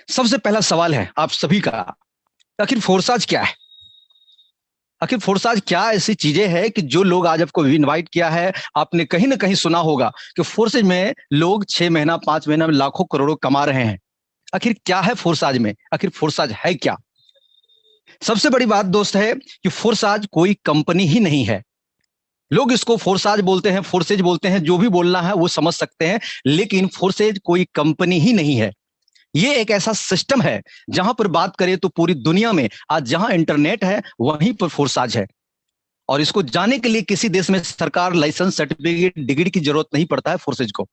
सबसे पहला सवाल है आप सभी का, आखिर फोर्साज क्या है? आखिर फोर्साज क्या ऐसी चीजें हैं कि जो लोग आज आपको इनवाइट किया है, आपने कहीं ना कहीं सुना होगा कि फोर्सेज में लोग 6 महीना 5 महीना में लाखों करोड़ों कमा रहे हैं। आखिर क्या है फोर्साज में? आखिर फोर्साज है क्या? सबसे बड़ी बात दोस्त है कि फोर्साज कोई कंपनी ही नहीं है। लोग इसको फोर्साज बोलते हैं, फोर्सेज बोलते हैं, जो भी बोलना है वो समझ सकते हैं, लेकिन फोर्सेज कोई कंपनी ही नहीं है। ये एक ऐसा सिस्टम है जहां पर बात करें तो पूरी दुनिया में आज जहां इंटरनेट है वहीं पर फोर्साज है। और इसको जाने के लिए किसी देश में सरकार, लाइसेंस, सर्टिफिकेट, डिग्री की जरूरत नहीं पड़ता है फोर्सेज को।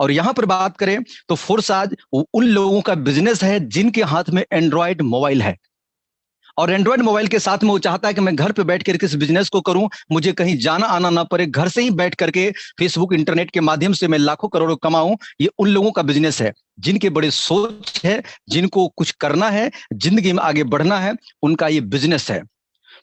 और यहां पर बात करें तो फोर्साज उन लोगों का बिजनेस है जिनके हाथ में एंड्रॉयड मोबाइल है। और एंड्रॉयड मोबाइल के साथ में वो चाहता है कि मैं घर पे बैठ कर किस बिजनेस को करूं, मुझे कहीं जाना आना ना पड़े, घर से ही बैठ करके फेसबुक, इंटरनेट के माध्यम से मैं लाखों करोड़ों कमाऊं। ये उन लोगों का बिजनेस है जिनके बड़े सोच है, जिनको कुछ करना है, जिंदगी में आगे बढ़ना है, उनका ये बिजनेस है।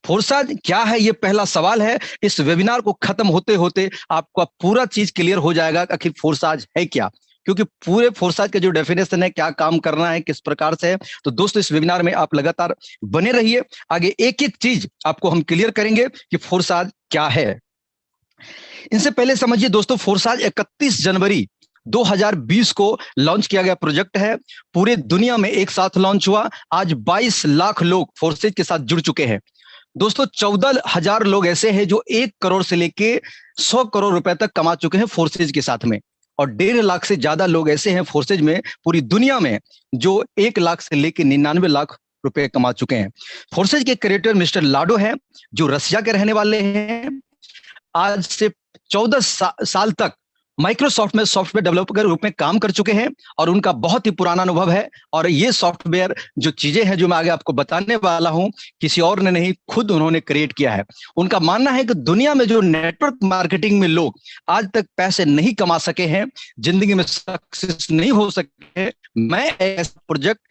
फोर्साज क्या है, ये पहला सवाल है। इस वेबिनार को खत्म होते होते आपका पूरा चीज क्लियर हो जाएगा कि आखिर फोर्साज है क्या, क्योंकि पूरे फोर्साज का जो डेफिनेशन है, क्या काम करना है, किस प्रकार से है। तो दोस्तों इस वेबिनार में आप लगातार बने रहिए, आगे एक एक चीज आपको हम क्लियर करेंगे कि फोर्साज क्या है। इनसे पहले समझिए दोस्तों, फोर्साज 31 जनवरी 2020 को लॉन्च किया गया प्रोजेक्ट है। पूरे दुनिया में एक साथ लॉन्च हुआ। आज 22 लाख लोग फोर्सेज के साथ जुड़ चुके हैं। दोस्तों 14,000 लोग ऐसे हैं जो 1 करोड़ से लेके 100 करोड़ रुपए तक कमा चुके हैं फोर्सेज के साथ में। और 1.5 लाख से ज्यादा लोग ऐसे हैं फोर्सेज में पूरी दुनिया में जो 1 लाख से लेके 99 लाख रुपए कमा चुके हैं। फोर्सेज के क्रिएटर मिस्टर लाडो है, जो रसिया के रहने वाले हैं। आज से 14 साल तक माइक्रोसॉफ्ट में सॉफ्टवेयर डेवलपर के रूप में काम कर चुके हैं और उनका बहुत ही पुराना अनुभव है। और ये सॉफ्टवेयर जो चीजें हैं जो मैं आगे आपको बताने वाला हूं, किसी और ने नहीं, खुद उन्होंने क्रिएट किया है। उनका मानना है कि दुनिया में जो नेटवर्क मार्केटिंग में लोग आज तक पैसे नहीं कमा सके हैं, जिंदगी में सक्सेस नहीं हो सके हैं, मैं ऐसा प्रोजेक्ट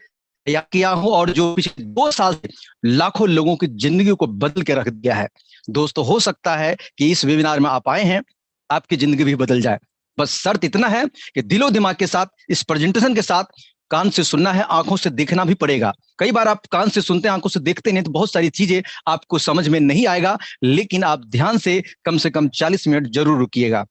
तैयार किया हूं और जो पिछले 2 साल से लाखों लोगों की जिंदगी को बदल के रख दिया है। दोस्तों हो सकता है कि इस वेबिनार में आप आए हैं, आपकी जिंदगी भी बदल जाए। बस शर्त इतना है कि दिलो दिमाग के साथ, इस प्रेजेंटेशन के साथ कान से सुनना है, आंखों से देखना भी पड़ेगा। कई बार आप कान से सुनते हैं, आंखों से देखते नहीं, तो बहुत सारी चीजें आपको समझ में नहीं आएगा, लेकिन आप ध्यान से कम 40 मिनट जरूर रुकिएगा।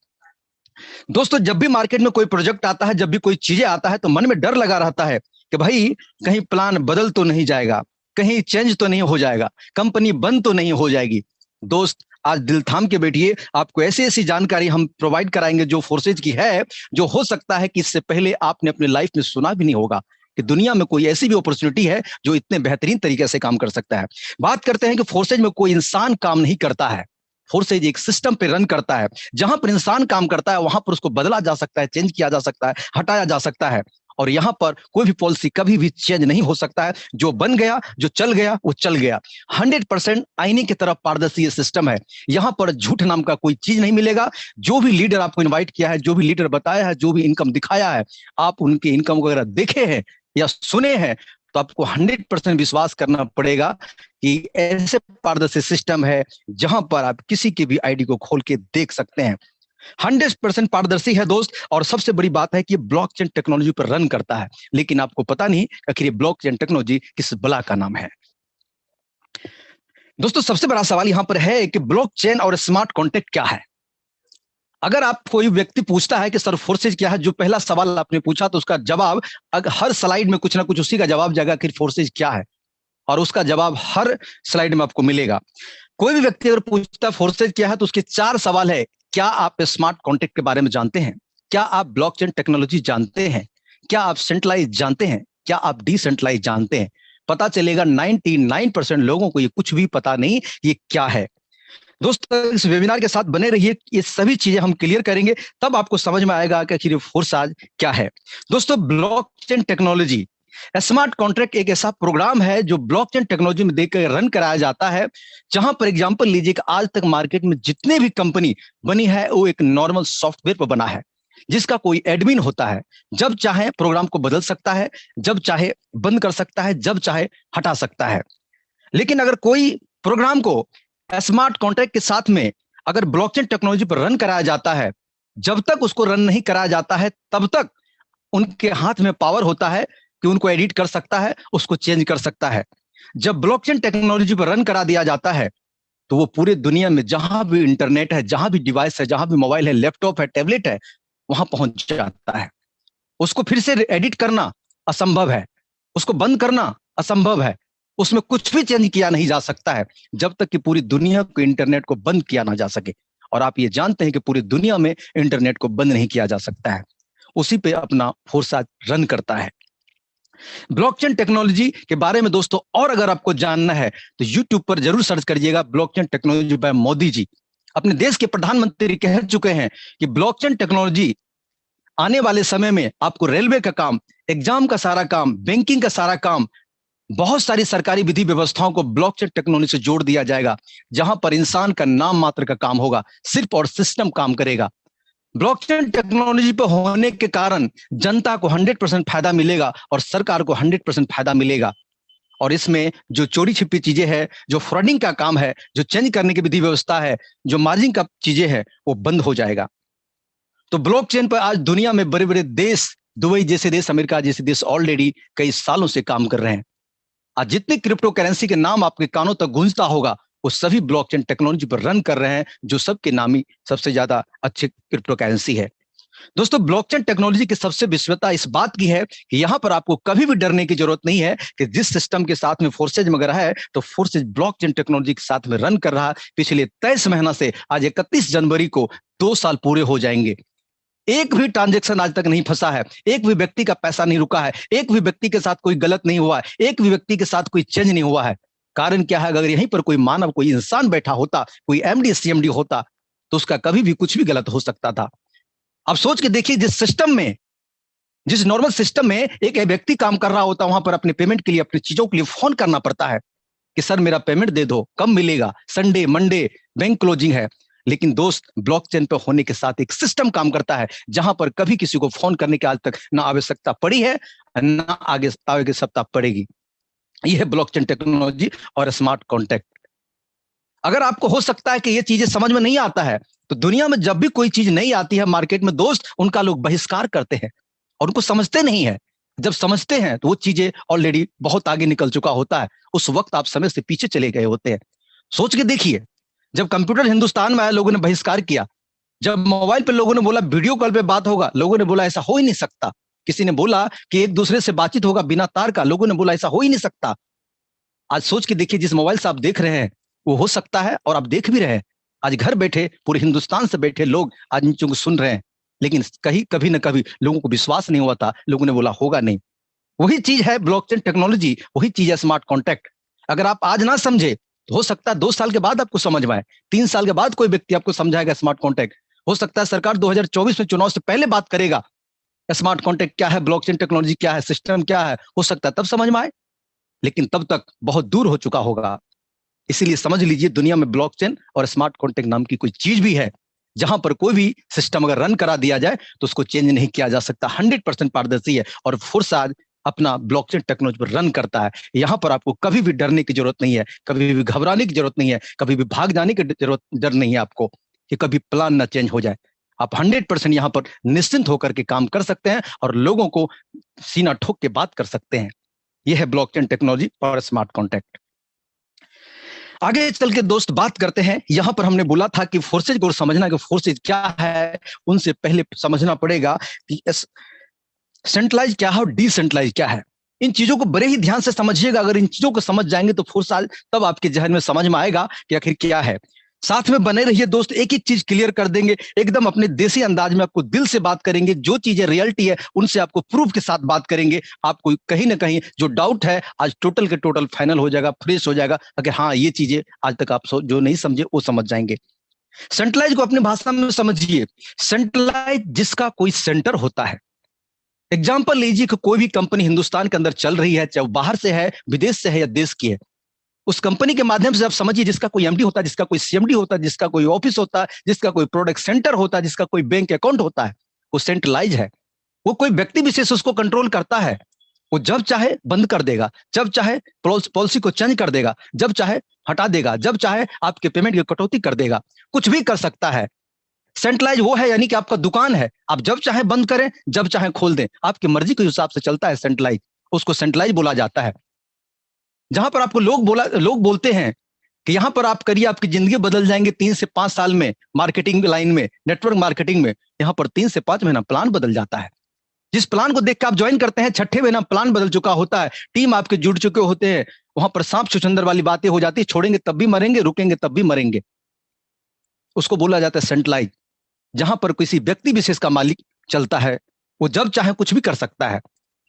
दोस्तों जब भी मार्केट में कोई प्रोजेक्ट आता है, जब भी कोई चीजें आता है, तो मन में डर लगा रहता है कि भाई कहीं प्लान बदल तो नहीं जाएगा, कहीं चेंज तो नहीं हो जाएगा, कंपनी बंद तो नहीं हो जाएगी। दोस्त आज दिल थाम के बैठिए, आपको ऐसी ऐसी जानकारी हम प्रोवाइड कराएंगे जो फोर्सेज की है, जो हो सकता है कि इससे पहले आपने अपनी लाइफ में सुना भी नहीं होगा कि दुनिया में कोई ऐसी भी अपॉर्चुनिटी है जो इतने बेहतरीन तरीके से काम कर सकता है। बात करते हैं कि फोर्सेज में कोई इंसान काम नहीं करता है। फोर्सेज एक सिस्टम पे रन करता है। जहां पर इंसान काम करता है वहां पर उसको बदला जा सकता है, चेंज किया जा सकता है, हटाया जा सकता है। और यहां पर कोई भी पॉलिसी कभी भी चेंज नहीं हो सकता है। जो बन गया, जो चल गया, वो चल गया। 100% आईने की तरफ पारदर्शी ये सिस्टम है। यहां पर झूठ नाम का कोई चीज नहीं मिलेगा। जो भी लीडर आपको इन्वाइट किया है, जो भी लीडर बताया है, जो भी इनकम दिखाया है, आप उनके इनकम वगैरह देखे हैं या सुने हैं, तो आपको 100% विश्वास करना पड़ेगा कि ऐसे पारदर्शी सिस्टम है जहां पर आप किसी की भी आईडी को खोल के देख सकते हैं। 100% पारदर्शी है दोस्त। और सबसे बड़ी बात है कि ये ब्लॉकचेन टेक्नोलॉजी पर रन करता है, लेकिन आपको पता नहीं आखिर ये ब्लॉकचेन टेक्नोलॉजी किस बला का नाम है। दोस्तों सबसे बड़ा सवाल यहां पर है कि ब्लॉकचेन और स्मार्ट कॉन्ट्रैक्ट क्या है। अगर आप कोई व्यक्ति पूछता है कि सर फोर्सेज क्या है, जो पहला सवाल आपने पूछा, तो उसका जवाब हर स्लाइड में कुछ ना कुछ उसी का जवाब जाएगा कि फोर्सेज क्या है, और उसका जवाब हर स्लाइड में आपको मिलेगा। कोई भी व्यक्ति अगर पूछता है फोर्सेज क्या है, तो उसके 4 सवाल है। क्या आप स्मार्ट कॉन्ट्रैक्ट के बारे में जानते हैं? क्या आप ब्लॉकचेन टेक्नोलॉजी जानते हैं? क्या आप सेंट्रलाइज जानते हैं? क्या आप डिसेंट्रलाइज जानते हैं? पता चलेगा 99% लोगों को ये कुछ भी पता नहीं ये क्या है। दोस्तों इस वेबिनार के साथ बने रहिए, ये सभी चीजें हम क्लियर करेंगे, तब आपको समझ में आएगा कि आखिर फोर्साज क्या है। दोस्तों ब्लॉकचेन टेक्नोलॉजी, स्मार्ट कॉन्ट्रैक्ट एक ऐसा प्रोग्राम है जो ब्लॉकचेन टेक्नोलॉजी में देकर रन कराया जाता है। जहां पर एग्जांपल लीजिए कि आज तक मार्केट में जितने भी कंपनी बनी है वो एक नॉर्मल सॉफ्टवेयर पर बना है, जिसका कोई एडमिन होता है। जब चाहे प्रोग्राम को बदल सकता है, जब चाहे बंद कर सकता है, जब चाहे हटा सकता है। लेकिन अगर कोई प्रोग्राम को स्मार्ट कॉन्ट्रैक्ट के साथ में अगर ब्लॉकचेन टेक्नोलॉजी पर रन कराया जाता है, जब तक उसको रन नहीं कराया जाता है तब तक उनके हाथ में पावर होता है कि उनको एडिट कर सकता है, उसको चेंज कर सकता है। जब ब्लॉकचेन टेक्नोलॉजी पर रन करा दिया जाता है तो वो पूरे दुनिया में जहां भी इंटरनेट है, जहां भी डिवाइस है, जहां भी मोबाइल है, लैपटॉप है, टैबलेट है, वहां पहुंच जाता है। उसको फिर से एडिट करना असंभव है, उसको बंद करना असंभव है, उसमें कुछ भी चेंज किया नहीं जा सकता है जब तक कि पूरी दुनिया को इंटरनेट को बंद किया ना जा सके। और आप ये जानते हैं कि पूरी दुनिया में इंटरनेट को बंद नहीं किया जा सकता है, उसी पे अपना फोर्सा रन करता है। ब्लॉकचेन टेक्नोलॉजी के बारे में दोस्तों और अगर आपको जानना है तो यूट्यूब पर जरूर सर्च करिएगा blockchain technology by Modi ji. अपने देश के प्रधानमंत्री कह चुके हैं कि ब्लॉकचेन टेक्नोलॉजी आने वाले समय में आपको रेलवे का काम, एग्जाम का सारा काम, बैंकिंग का सारा काम, बहुत सारी सरकारी विधि व्यवस्थाओं को ब्लॉकचेन टेक्नोलॉजी से जोड़ दिया जाएगा, जहां पर इंसान का नाम मात्र का काम होगा, सिर्फ और सिस्टम काम करेगा। ब्लॉकचेन टेक्नोलॉजी पर होने के कारण जनता को 100% फायदा मिलेगा और सरकार को 100% फायदा मिलेगा। और इसमें जो चोरी छिपी चीजें हैं, जो फ्रॉडिंग का काम है, जो चेंज करने की विधि व्यवस्था है, जो मार्जिन का चीजें हैं, वो बंद हो जाएगा। तो ब्लॉकचेन पर आज दुनिया में बड़े बड़े देश, दुबई जैसे देश, अमेरिका जैसे देश ऑलरेडी कई सालों से काम कर रहे हैं। आज जितने क्रिप्टो करेंसी के नाम आपके कानों तक गूंजता होगा वो सभी ब्लॉकचेन टेक्नोलॉजी पर रन कर रहे हैं, जो सबके नामी सबसे ज्यादा अच्छे क्रिप्टो करेंसी है। दोस्तों, ब्लॉकचेन टेक्नोलॉजी की सबसे विशेषता इस बात की है कि यहां पर आपको कभी भी डरने की जरूरत नहीं है कि जिस सिस्टम के साथ में फोर्सेज मगर है तो फोर्सेज ब्लॉकचेन टेक्नोलॉजी के साथ में रन कर रहा है पिछले 23 महीना से। आज 31 जनवरी को 2 साल पूरे हो जाएंगे। एक भी ट्रांजैक्शन आज तक नहीं फंसा है, एक भी व्यक्ति का पैसा नहीं रुका है, एक भी व्यक्ति के साथ कोई गलत नहीं हुआ है, एक भी व्यक्ति के साथ कोई चेंज नहीं हुआ है। कारण क्या है? अगर यहीं पर कोई मानव, कोई इंसान बैठा होता, कोई एमडी सीएमडी होता तो उसका कभी भी कुछ भी गलत हो सकता था। अब सोच के देखिए, जिस सिस्टम में, जिस नॉर्मल सिस्टम में एक व्यक्ति काम कर रहा होता, वहां पर अपने पेमेंट के लिए, अपनी चीजों के लिए फोन करना पड़ता है कि सर मेरा पेमेंट दे दो, कब मिलेगा, संडे मंडे बैंक क्लोजिंग है। लेकिन दोस्त, ब्लॉकचेन पे होने के साथ एक सिस्टम काम करता है जहां पर कभी किसी को फोन करने की आज तक ना आवश्यकता पड़ी है, ना आगे सप्ताह पड़ेगी। यह है ब्लॉकचेन टेक्नोलॉजी और स्मार्ट कॉन्टैक्ट। अगर आपको हो सकता है कि ये चीजें समझ में नहीं आता है, तो दुनिया में जब भी कोई चीज नहीं आती है मार्केट में दोस्त, उनका लोग बहिष्कार करते हैं और उनको समझते नहीं है। जब समझते हैं तो वो चीजें ऑलरेडी बहुत आगे निकल चुका होता है, उस वक्त आप समय से पीछे चले गए होते हैं। सोच के देखिए, जब कंप्यूटर हिंदुस्तान में आया लोगों ने बहिष्कार किया, जब मोबाइल पे लोगों ने बोला वीडियो कॉल पे बात होगा, लोगों ने बोला ऐसा हो ही नहीं सकता। किसी ने बोला कि एक दूसरे से बातचीत होगा बिना तार का, लोगों ने बोला ऐसा हो ही नहीं सकता। आज सोच के देखिए, जिस मोबाइल से आप देख रहे हैं वो हो सकता है और आप देख भी रहे हैं। आज घर बैठे पूरे हिंदुस्तान से बैठे लोग आज इन चीजों को सुन रहे हैं, लेकिन कहीं कभी ना कभी लोगों को विश्वास नहीं हुआ था, लोगों ने बोला होगा नहीं। वही चीज है ब्लॉकचेन टेक्नोलॉजी, वही चीज है स्मार्ट कॉन्टैक्ट। अगर आप आज ना समझे तो हो सकता है 2 साल के बाद आपको समझ में आए, 3 साल के बाद कोई व्यक्ति आपको समझाएगा स्मार्ट कॉन्टैक्ट। हो सकता है सरकार 2024 में चुनाव से पहले बात करेगा स्मार्ट कॉन्टैक्ट क्या है, ब्लॉकचेन टेक्नोलॉजी क्या है, सिस्टम क्या है, हो सकता है तब समझ में आए, लेकिन तब तक बहुत दूर हो चुका होगा। इसीलिए समझ लीजिए, दुनिया में ब्लॉकचेन और स्मार्ट कॉन्टैक्ट नाम की कोई चीज भी है जहां पर कोई भी सिस्टम अगर रन करा दिया जाए तो उसको चेंज नहीं किया जा सकता। 100% पारदर्शी है और फोर्स आज अपना ब्लॉकचेन टेक्नोलॉजी पर रन करता है। यहां पर आपको कभी भी डरने की जरूरत नहीं है, कभी भी घबराने की जरूरत नहीं है, कभी भी भाग जाने की जरूरत डर नहीं है आपको कि कभी प्लान ना चेंज हो जाए। आप 100% यहां पर निश्चिंत होकर के काम कर सकते हैं और लोगों को सीना ठोक के बात कर सकते हैं। यह है ब्लॉकचेन टेक्नोलॉजी और स्मार्ट कॉन्टैक्ट। आगे चल के दोस्त बात करते हैं। यहां पर हमने बोला था कि फोर्सेज को समझना कि फोर्सेज क्या है, उनसे पहले समझना पड़ेगा कि सेंट्रलाइज क्या है और डिसेंट्रलाइज क्या है। इन चीजों को बड़े ही ध्यान से समझिएगा। अगर इन चीजों को समझ जाएंगे तो फोर्स तब आपके जहन में समझ में आएगा कि आखिर क्या है। साथ में बने रहिए दोस्त, एक ही चीज क्लियर कर देंगे, एकदम अपने देसी अंदाज में आपको दिल से बात करेंगे। जो चीजें रियलिटी है उनसे आपको प्रूफ के साथ बात करेंगे। आपको कहीं ना कहीं जो डाउट है आज टोटल के टोटल फाइनल हो जाएगा, फ्रेश हो जाएगा कि हाँ ये चीजें आज तक आप जो नहीं समझे वो समझ जाएंगे। सेंट्रलाइज को अपनी भाषा में समझिए। सेंट्रलाइज जिसका कोई सेंटर होता है। एग्जाम्पल लीजिए कि कोई भी कंपनी हिंदुस्तान के अंदर चल रही है, चाहे वो बाहर से है, विदेश से है या देश की है। उस कंपनी के माध्यम से आप समझिए, जिसका कोई एमडी होता है, जिसका कोई सीएमडी होता है, जिसका कोई ऑफिस होता है, जिसका कोई प्रोडक्ट सेंटर होता है, जिसका कोई बैंक अकाउंट होता है, वो सेंट्रलाइज है। वो कोई व्यक्ति विशेष उसको कंट्रोल करता है। वो जब चाहे बंद कर देगा, जब चाहे पॉलिसी को चेंज कर देगा, जब चाहे हटा देगा, जब चाहे आपके पेमेंट की कटौती कर देगा, कुछ भी कर सकता है। सेंट्रलाइज वो है यानी कि आपका दुकान है, आप जब चाहे बंद करें, जब चाहे खोल दें, आपकी मर्जी के हिसाब से चलता है सेंट्रलाइज। उसको सेंट्रलाइज बोला जाता है। जहां पर आपको लोग बोलते हैं कि यहां पर आप करिए, आपकी जिंदगी बदल जाएंगे 3 से 5 साल में, मार्केटिंग लाइन में, नेटवर्क मार्केटिंग में। यहां पर 3 से 5 महीना प्लान बदल जाता है। जिस प्लान को देख के आप ज्वाइन करते हैं, 6ठे महीना प्लान बदल चुका होता है, टीम आपके जुड़ चुके होते हैं। वहां पर सांप छुछंदर वाली बातें हो जाती है, छोड़ेंगे तब भी मरेंगे, रुकेंगे तब भी मरेंगे। उसको बोला जाता है सेंट्रलाइज। जहां पर किसी व्यक्ति विशेष का मालिक चलता है, वो जब चाहे कुछ भी कर सकता है।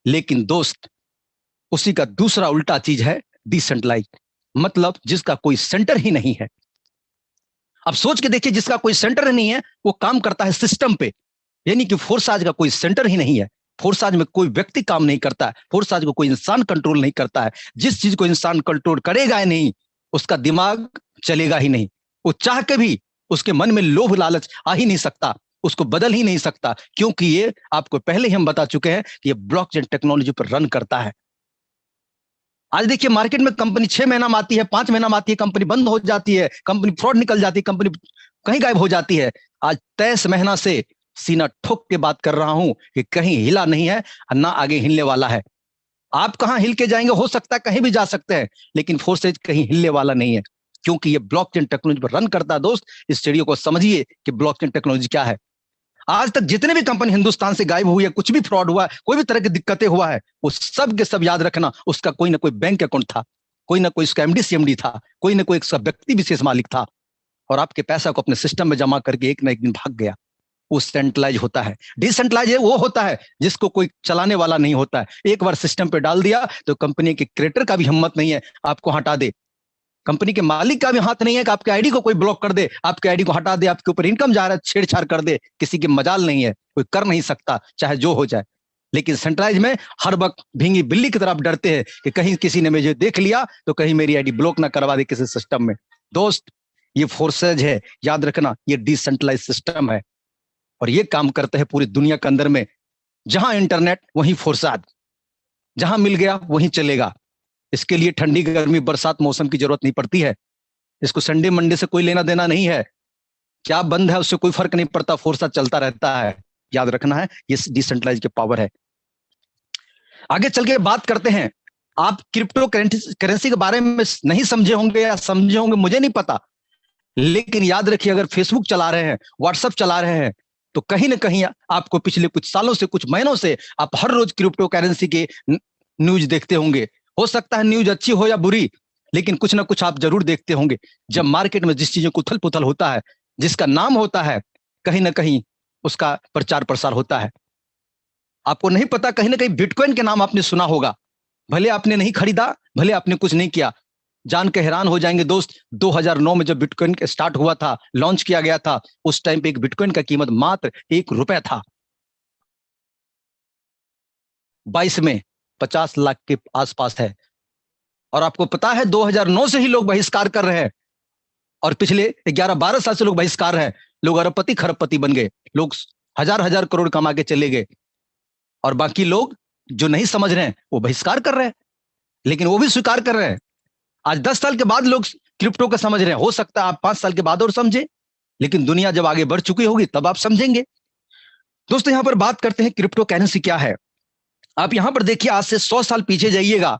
लेकिन दोस्त, उसी का दूसरा उल्टा चीज है डिसेंट्रलाइज, मतलब जिसका कोई सेंटर ही नहीं है। अब सोच के देखिए, जिसका कोई सेंटर नहीं है वो काम करता है सिस्टम पे, यानी कि फोर्साज का कोई सेंटर ही नहीं है। फोर्साज में कोई व्यक्ति काम नहीं करता है, फोर्साज को कोई इंसान कंट्रोल नहीं करता है। जिस चीज को इंसान कंट्रोल करेगा ही नहीं, उसका दिमाग चलेगा ही नहीं। वो चाह के भी उसके मन में लोभ लालच आ ही नहीं सकता, उसको बदल ही नहीं सकता, क्योंकि ये आपको पहले ही हम बता चुके हैं कि ये ब्लॉकचेन टेक्नोलॉजी पर रन करता है। आज देखिए मार्केट में कंपनी 6 महीना में आती है, 5 महीना में आती है, कंपनी बंद हो जाती है, कंपनी फ्रॉड निकल जाती है, कंपनी कहीं गायब हो जाती है। आज 23 महीना से सीना ठोक के बात कर रहा हूं कि कहीं हिला नहीं है, ना आगे हिलने वाला है। आप कहां हिल के जाएंगे, हो सकता है कहीं भी जा सकते हैं, लेकिन फोर्सेज कहीं हिलने वाला नहीं है, क्योंकि ये ब्लॉकचेन टेक्नोलॉजी पर रन करता है। दोस्त, इस चिड़ियों को समझिए कि ब्लॉकचेन टेक्नोलॉजी क्या है। आज तक जितने भी कंपनी हिंदुस्तान से गायब हुई है, कुछ भी फ्रॉड हुआ है, कोई भी तरह की दिक्कतें हुआ है, वो सब के सब याद रखना, उसका कोई ना कोई बैंक अकाउंट था, कोई ना कोई उसका एमडी सीएमडी था, कोई ना कोई उसका व्यक्ति विशेष मालिक था, और आपके पैसा को अपने सिस्टम में जमा करके एक ना एक दिन भाग गया। वो सेंट्रलाइज होता है। डिसेंट्रलाइज वो होता है जिसको कोई चलाने वाला नहीं होता है। एक बार सिस्टम पे डाल दिया तो कंपनी के क्रिएटर का भी हिम्मत नहीं है आपको हटा दे, कंपनी के मालिक का भी हाथ नहीं है कि आपके आईडी को कोई ब्लॉक कर दे, आपके आईडी को हटा दे, आपके ऊपर इनकम जा रहा है छेड़छाड़ कर दे, किसी की मजाल नहीं है, कोई कर नहीं सकता, चाहे जो हो जाए। लेकिन सेंट्रलाइज में हर वक्त भींगी बिल्ली की तरफ डरते हैं कि कहीं किसी ने मुझे देख लिया तो कहीं मेरी आईडी ब्लॉक ना करवा दे किसी सिस्टम में। दोस्त, ये फोर्सेज है, याद रखना, ये डिसेंट्रलाइज सिस्टम है, और ये काम करते हैं पूरी दुनिया के अंदर में। जहां इंटरनेट वहीं फोर्साद, जहां मिल गया वहीं चलेगा। इसके लिए ठंडी गर्मी बरसात मौसम की जरूरत नहीं पड़ती है, इसको संडे मंडे से कोई लेना देना नहीं है, क्या बंद है उससे कोई फर्क नहीं पड़ता, फोर्साद चलता रहता है। याद रखना है, ये डिसेंट्रलाइज की पावर है। आगे चल के बात करते हैं। आप क्रिप्टो करेंसी के बारे में नहीं समझे होंगे या समझे होंगे मुझे नहीं पता, लेकिन याद रखिए, अगर फेसबुक चला रहे हैं, व्हाट्सएप चला रहे हैं, तो कहीं ना कहीं आपको पिछले कुछ सालों से, कुछ महीनों से आप हर रोज क्रिप्टो करेंसी के न्यूज देखते होंगे। हो सकता है न्यूज अच्छी हो या बुरी, लेकिन कुछ ना कुछ आप जरूर देखते होंगे। जब मार्केट में जिस चीजों को उथल पुथल होता है, जिसका नाम होता है, कहीं ना कहीं उसका प्रचार प्रसार होता है। आपको नहीं पता, कहीं ना कहीं बिटकॉइन के नाम आपने सुना होगा, भले आपने नहीं खरीदा, भले आपने कुछ नहीं किया, जान के हैरान हो जाएंगे दोस्त। 2009 में जब बिटकॉइन स्टार्ट हुआ था, लॉन्च किया गया था, उस टाइम पे एक बिटकॉइन का कीमत मात्र ₹1 था। 22 में 50 लाख के आसपास है। और आपको पता है 2009 से ही लोग बहिष्कार कर रहे हैं, और पिछले 11-12 साल से लोग बहिष्कार है। लोग अरबपति खरबपति बन गए, लोग हजार हजार करोड़ कमा के चले गए, और बाकी लोग जो नहीं समझ रहे हैं वो बहिष्कार कर रहे हैं, लेकिन वो भी स्वीकार कर रहे हैं। आज 10 साल के बाद लोग क्रिप्टो को समझ रहे हैं, हो सकता है आप 5 साल के बाद और समझे, लेकिन दुनिया जब आगे बढ़ चुकी होगी तब आप समझेंगे। दोस्तों, यहां पर बात करते हैं क्रिप्टो करेंसी क्या है। आप यहां पर देखिए, आज से 100 साल पीछे जाइएगा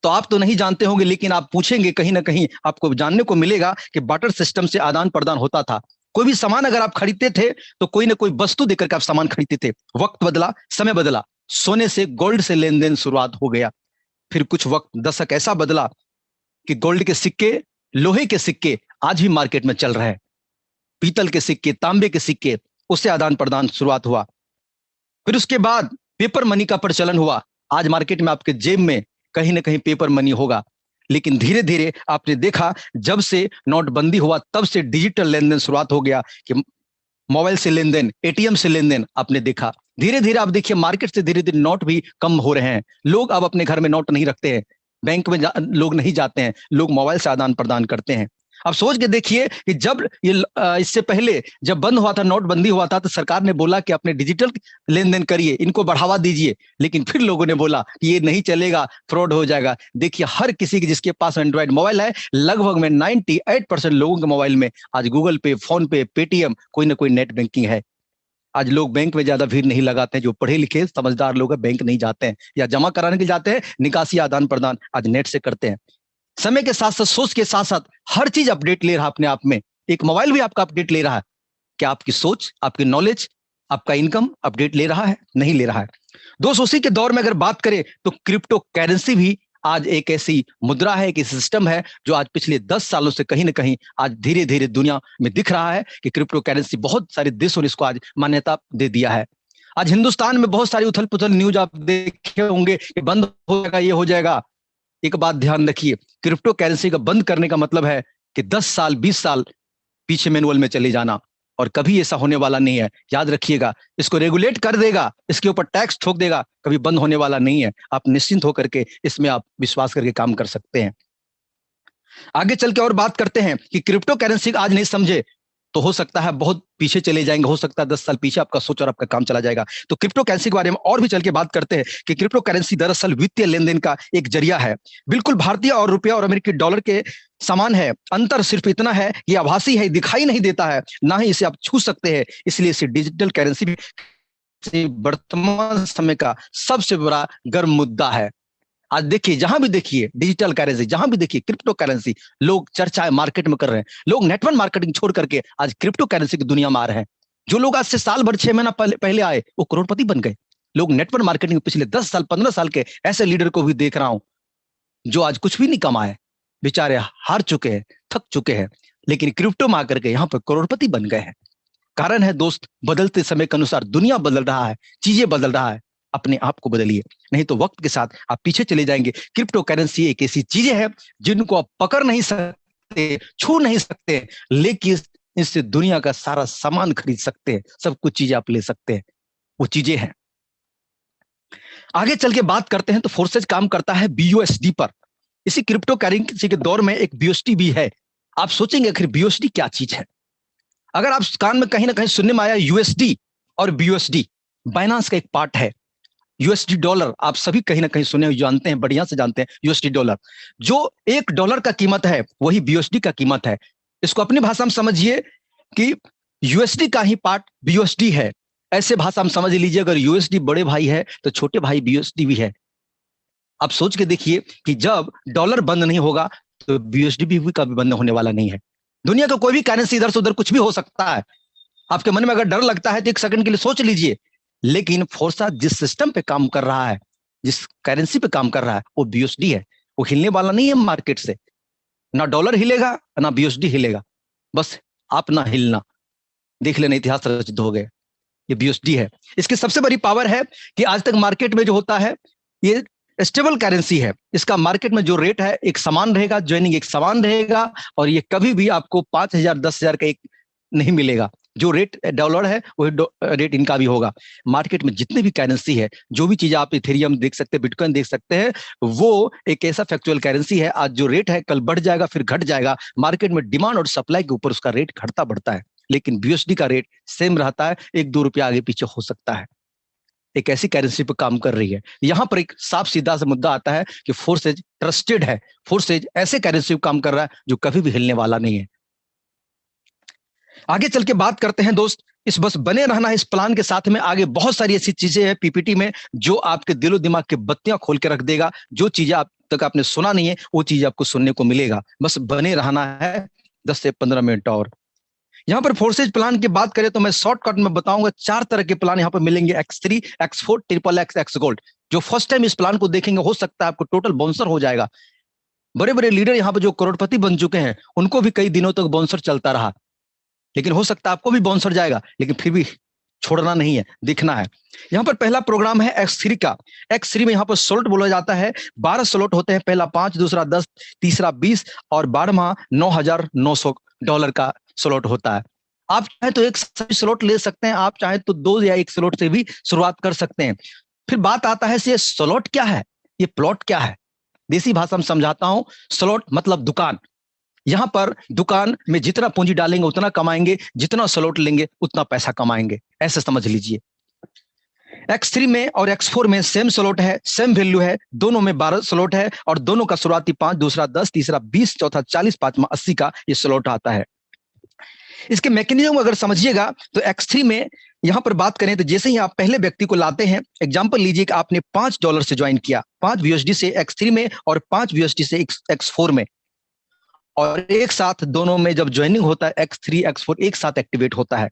तो आप तो नहीं जानते होंगे, लेकिन आप पूछेंगे, कहीं ना कहीं आपको जानने को मिलेगा कि बार्टर सिस्टम से आदान प्रदान होता था। कोई भी सामान अगर आप खरीदते थे तो कोई ना कोई वस्तु देकर के आप सामान खरीदते थे। वक्त बदला, समय बदला, सोने से, गोल्ड से लेन देन शुरुआत हो गया। फिर कुछ वक्त, दशक ऐसा बदला कि गोल्ड के सिक्के, लोहे के सिक्के आज भी मार्केट में चल रहे हैं, पीतल के सिक्के, तांबे के सिक्के, उससे आदान प्रदान शुरुआत हुआ। फिर उसके बाद पेपर मनी का प्रचलन हुआ। आज मार्केट में आपके जेब में कहीं ना कहीं पेपर मनी होगा, लेकिन धीरे धीरे आपने देखा, जब से नोटबंदी हुआ तब से डिजिटल लेन देन शुरुआत हो गया, कि मोबाइल से लेन देन, एटीएम से लेन देन आपने देखा। धीरे धीरे आप देखिए मार्केट से धीरे धीरे नोट भी कम हो रहे हैं। लोग अब अपने घर में नोट नहीं रखते हैं, बैंक में लोग नहीं जाते हैं, लोग मोबाइल से आदान प्रदान करते हैं। अब सोच के देखिए कि जब ये इससे पहले जब बंद हुआ था, नोटबंदी हुआ था, तो सरकार ने बोला कि अपने डिजिटल लेन देन करिए, इनको बढ़ावा दीजिए, लेकिन फिर लोगों ने बोला कि ये नहीं चलेगा, फ्रॉड हो जाएगा। देखिए हर किसी के जिसके पास एंड्रॉइड मोबाइल है, लगभग में 98% लोगों के मोबाइल में आज गूगल पे, फोन पे, पेटीएम, कोई ना कोई नेट बैंकिंग है। आज लोग बैंक में ज्यादा भीड़ नहीं लगाते हैं, जो पढ़े लिखे समझदार लोग हैं बैंक नहीं जाते हैं, या जमा कराने के लिए जाते हैं, निकासी आदान प्रदान आज नेट से करते हैं। समय के साथ साथ, सोच के साथ साथ हर चीज अपडेट ले रहा अपने आप में। एक मोबाइल भी आपका अपडेट ले रहा है। क्या आपकी सोच, आपकी नॉलेज, आपका इनकम अपडेट ले रहा है? नहीं ले रहा है। दोस्त, उसी के दौर में अगर बात करें तो क्रिप्टो करेंसी भी आज एक ऐसी मुद्रा है, एक सिस्टम है जो आज पिछले 10 सालों से कहीं ना कहीं आज धीरे धीरे दुनिया में दिख रहा है कि क्रिप्टो करेंसी, बहुत सारे देशों ने इसको आज मान्यता दे दिया है। आज हिंदुस्तान में बहुत सारी उथल पुथल न्यूज आप देखे होंगे कि बंद हो जाएगा, ये हो जाएगा। एक बात ध्यान रखिए, क्रिप्टो करेंसी का बंद करने का मतलब है कि 10 साल 20 साल पीछे मैनुअल में चले जाना, और कभी ऐसा होने वाला नहीं है। याद रखिएगा, इसको रेगुलेट कर देगा, इसके ऊपर टैक्स ठोक देगा, कभी बंद होने वाला नहीं है। आप निश्चिंत होकर के इसमें आप विश्वास करके काम कर सकते हैं। आगे चल के और बात करते हैं कि क्रिप्टो करेंसी आज नहीं समझे तो हो सकता है बहुत पीछे चले जाएंगे, हो सकता है 10 साल पीछे आपका सोच और आपका काम चला जाएगा। तो क्रिप्टो करेंसी के बारे में और भी चल के बात करते हैं कि क्रिप्टो करेंसी दरअसल वित्तीय लेन देन का एक जरिया है। बिल्कुल भारतीय और रुपया और अमेरिकी डॉलर के समान है। अंतर सिर्फ इतना है, ये आभासी है, दिखाई नहीं देता है, ना ही इसे आप छू सकते हैं। इसलिए इसे डिजिटल करेंसी भी वर्तमान समय का सबसे बड़ा गर्म मुद्दा है। आज देखिए, जहां भी देखिए डिजिटल करेंसी, जहां भी देखिए क्रिप्टो करेंसी, लोग चर्चा मार्केट में कर रहे हैं। लोग नेटवर्क मार्केटिंग छोड़ करके आज क्रिप्टो करेंसी की दुनिया में आ रहे हैं। जो लोग आज से साल भर 6 महीना पहले आए वो करोड़पति बन गए। लोग नेटवर्क मार्केटिंग पिछले 10 साल 15 साल के ऐसे लीडर को भी देख रहा हूं जो आज कुछ भी नहीं कमाए, बेचारे हार चुके हैं, थक चुके हैं, लेकिन क्रिप्टो में आकर के यहाँ पर करोड़पति बन गए हैं। कारण है दोस्त, बदलते समय के अनुसार दुनिया बदल रहा है, चीजें बदल रहा है। अपने आप को बदलिए, नहीं तो वक्त के साथ आप पीछे चले जाएंगे। क्रिप्टो करेंसी एक ऐसी चीजें है जिनको आप पकड़ नहीं सकते, छू नहीं सकते, लेकिन इससे दुनिया का सारा सामान खरीद सकते हैं, सब कुछ चीजें आप ले सकते हैं। वो चीजें हैं। आगे चल के बात करते हैं तो फोर्सेज काम करता है बीयूएसडी पर। इसी क्रिप्टो करेंसी के दौर में एक बीयूएसडी भी है। आप सोचेंगे आखिर बीयूएसडी क्या चीज है? अगर आप कान में कहीं ना कहीं सुनने में आया यूएसडी और बीयूएसडी, बाइनांस का एक पार्ट है। यूएसडी डॉलर आप सभी कहीं ना कहीं सुने, जानते हैं, बढ़िया से जानते हैं। यूएसडी डॉलर, जो $1 का कीमत है वही बीयूएसडी का कीमत है। इसको अपनी भाषा में समझिए कि यूएसडी का ही पार्ट बीयूएसडी है। ऐसे भाषा में समझ लीजिए, अगर यूएसडी बड़े भाई है तो छोटे भाई बीयूएसडी भी है। आप सोच के देखिए कि जब डॉलर बंद नहीं होगा तो बीयूएसडी भी कभी बंद होने वाला नहीं है। दुनिया का कोई भी करेंसी इधर से उधर कुछ भी हो सकता है। आपके मन में अगर डर लगता है तो एक सेकंड के लिए सोच लीजिए, लेकिन फोर्सा जिस सिस्टम पे काम कर रहा है, जिस करेंसी पे काम कर रहा है, वो बीयूएसडी है। वो हिलने वाला नहीं है मार्केट से। ना डॉलर हिलेगा ना बीयूएसडी हिलेगा, बस आप ना हिलना। देख लेना, इतिहास रचित हो गए। ये बीयूएसडी है। इसकी सबसे बड़ी पावर है कि आज तक मार्केट में जो होता है ये स्टेबल करेंसी है। इसका मार्केट में जो रेट है एक समान रहेगा, ज्वाइनिंग एक समान रहेगा, और ये कभी भी आपको 5,000 10,000 का एक नहीं मिलेगा। जो रेट डॉलर है वही रेट इनका भी होगा। मार्केट में जितने भी करेंसी है, जो भी चीज आप इथेरियम देख सकते हैं, बिटकॉइन देख सकते हैं, वो एक ऐसा फैक्चुअल करेंसी है। आज जो रेट है कल बढ़ जाएगा, फिर घट जाएगा। मार्केट में डिमांड और सप्लाई के ऊपर उसका रेट घटता बढ़ता है, लेकिन बीयूएसडी का रेट सेम रहता है। 1-2 रुपया आगे पीछे हो सकता है। एक ऐसी करेंसी पर काम कर रही है। यहां पर एक साफ सीधा सा मुद्दा आता है कि फोर्सेज ट्रस्टेड है। फोर्सेज ऐसे करेंसी पर काम कर रहा है जो कभी भी हिलने वाला नहीं है। आगे चल के बात करते हैं दोस्त, इस बस बने रहना इस प्लान के साथ में आगे बहुत सारी ऐसी चीजें हैं पीपीटी में जो आपके दिलो दिमाग के बत्तियां खोल के रख देगा। जो चीजें आप तक आपने सुना नहीं है वो चीज आपको सुनने को मिलेगा। बस बने रहना है 10 से 15 मिनट और। यहाँ पर फोर्सेज प्लान की बात करें तो मैं शॉर्टकट में बताऊंगा। 4 तरह के प्लान यहाँ पर मिलेंगे, X3, X4, XXX, X gold. जो फर्स्ट टाइम इस प्लान को देखेंगे हो सकता है आपको टोटल बाउंसर हो जाएगा। बड़े बड़े लीडर यहाँ पर जो करोड़पति बन चुके हैं उनको भी कई दिनों तक बाउंसर चलता रहा, लेकिन हो सकता है आपको भी बाउंसर जाएगा, लेकिन फिर भी छोड़ना नहीं है, दिखना है। यहाँ पर पहला प्रोग्राम है X3 का। X3 में यहाँ पर स्लॉट बोला जाता है। 12 स्लॉट होते हैं, पहला 5, दूसरा 10, तीसरा 20 और 12वां $9,900 का स्लॉट होता है। आप चाहे तो एक स्लॉट ले सकते हैं, आप चाहे तो 2 या 1 स्लॉट से भी शुरुआत कर सकते हैं। फिर बात आता है ये स्लॉट क्या है, ये प्लॉट क्या है। देसी भाषा में समझाता हूं। स्लॉट मतलब दुकान। यहां पर दुकान में जितना पूंजी डालेंगे उतना कमाएंगे, जितना स्लॉट लेंगे उतना पैसा कमाएंगे, ऐसे समझ लीजिए। X3 में और X4 में सेम स्लॉट है, सेम वैल्यू है। दोनों में 12 स्लॉट है और दोनों का शुरुआती 5, दूसरा 10, तीसरा 20, चौथा 40, पांचवा 80 का ये स्लॉट आता है। इसके मैकेनिज्म अगर समझिएगा तो X3 में यहां पर बात करें तो जैसे ही आप पहले व्यक्ति को लाते हैं, एग्जांपल लीजिए कि आपने $5 से ज्वाइन किया, 5 यूएसडी से X3 में और 5 यूएसडी से X4 में, और एक साथ दोनों में जब ज्वाइनिंग होता है X3 X4 एक साथ एक्टिवेट होता है।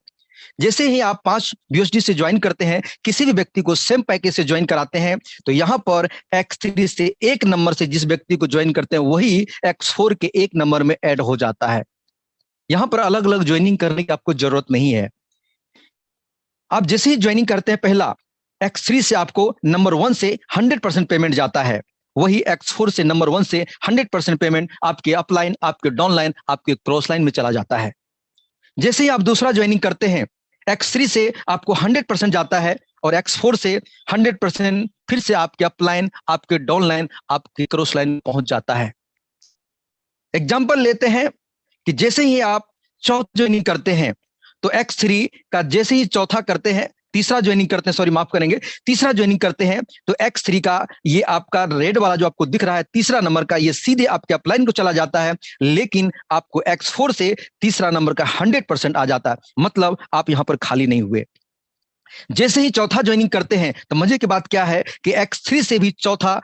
जैसे ही आप 5 यूएसडी से ज्वाइन करते हैं, किसी भी व्यक्ति को सेम पैकेज से ज्वाइन कराते हैं, तो यहां पर X3 से एक नंबर से जिस व्यक्ति को ज्वाइन करते हैं वही X4 के एक नंबर में ऐड हो जाता है। यहां पर अलग अलग ज्वाइनिंग करने की आपको जरूरत नहीं है। आप जैसे ही ज्वाइनिंग करते हैं, पहला X3 से आपको नंबर 1 से 100% पेमेंट जाता है, वही X4 से नंबर 1 से 100% पेमेंट आपके अपलाइन, आपके डाउनलाइन, आपके क्रॉस लाइन में चला जाता है। जैसे ही आप दूसरा ज्वाइनिंग करते हैं, X3 से आपको 100% जाता है और X4 से 100% फिर से आपके अपलाइन, आपके डाउनलाइन, आपके क्रॉस लाइन में पहुंच जाता है। एग्जाम्पल लेते हैं कि जैसे ही आप चौथा ज्वाइनिंग करते हैं, तो X3 का जैसे ही चौथा करते हैं, तीसरा ज्वाइनिंग करते हैं, सॉरी माफ करेंगे, तीसरा ज्वाइनिंग करते हैं, तो X3 का ये आपका रेड वाला जो आपको दिख रहा है तीसरा नंबर का, ये सीधे आपके अपलाइन को चला जाता है, लेकिन आपको X4 से तीसरा नंबर का 100% आ जाता है, मतलब आप यहां पर खाली नहीं हुए। जैसे ही चौथा ज्वाइनिंग करते हैं, तो मजे की बात क्या है कि X3 से भी चौथा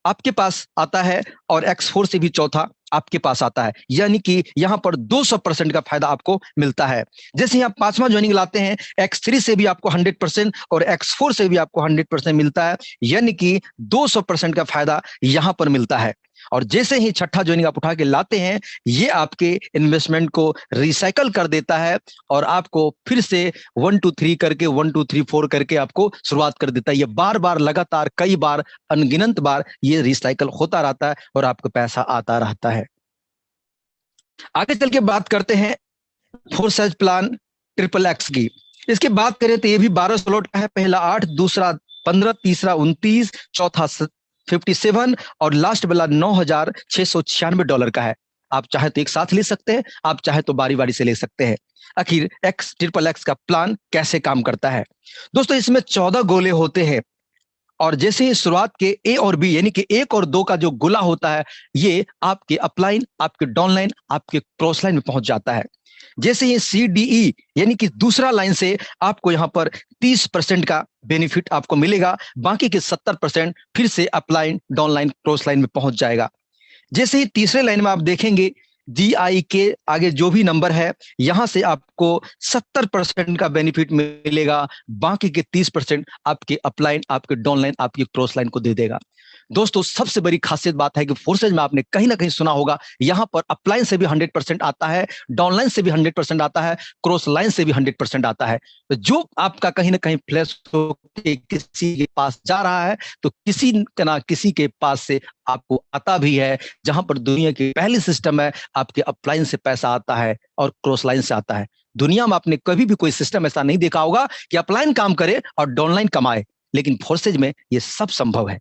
आपके पास आता है और X4 से भी चौथा आपके पास आता है, यानी कि यहां पर 200% का फायदा आपको मिलता है। जैसे ही आप पांचवा ज्वाइनिंग लाते हैं, X3 से भी आपको 100% और X4 से भी आपको 100% मिलता है, यानी कि 200% का फायदा यहां पर मिलता है। और जैसे ही छठा ज्वाइनिंग आप उठा के लाते हैं, ये आपके इन्वेस्टमेंट को रिसाइकल कर देता है और आपको फिर से 1 2 3 करके 1 2 3 4 करके आपको शुरुआत कर देता है। ये बार बार लगातार कई बार अनगिनत बार ये रिसाइकल होता रहता है और आपको पैसा आता रहता है। आगे चल के बात करते हैं फोर्सेज प्लान ट्रिपल एक्स की। इसकी बात करें तो ये भी 12 स्लॉट का है, पहला 8, दूसरा 15, तीसरा 29, चौथा 57 और लास्ट वाला $9,696 का है। आप चाहे तो एक साथ ले सकते हैं, आप चाहे तो बारी बारी से ले सकते हैं। आखिर ट्रिपल एक्स का प्लान कैसे काम करता है? दोस्तों, इसमें 14 गोले होते हैं और जैसे ही शुरुआत के ए और बी यानी कि 1 और 2 का जो गोला होता है, ये आपके अपलाइन, आपके डाउनलाइन, आपके क्रॉस लाइन में पहुंच जाता है। जैसे ये CDE यानी कि दूसरा लाइन से आपको यहां पर 30% का बेनिफिट आपको मिलेगा, बाकी के 70% फिर से अपलाइन, डाउनलाइन, क्रॉस लाइन में पहुंच जाएगा। जैसे ही तीसरे लाइन में आप देखेंगे DI के आगे जो भी नंबर है, यहां से आपको 70% का बेनिफिट मिलेगा, बाकी के 30% आपके अपलाइन, आपके डाउनलाइन, आपकी क्रॉस लाइन को दे देगा। दोस्तों, सबसे बड़ी खासियत बात है कि फोर्सेज में आपने कहीं ना कहीं सुना होगा, यहां पर अपलाइन से भी 100% आता है, डाउनलाइन से भी 100% आता है, क्रॉस लाइन से भी 100% आता है। तो जो आपका कहीं ना कहीं फ्लैश होकर किसी के पास जा रहा है, तो किसी ना किसी के पास से आपको आता भी है। जहां पर दुनिया की पहली सिस्टम है, आपके अपलाइन से पैसा आता है और क्रॉस लाइन से आता है। दुनिया में आपने कभी भी कोई सिस्टम ऐसा नहीं देखा होगा कि अपलाइन काम करे और डाउनलाइन कमाए, लेकिन फोर्सेज में यह सब संभव है।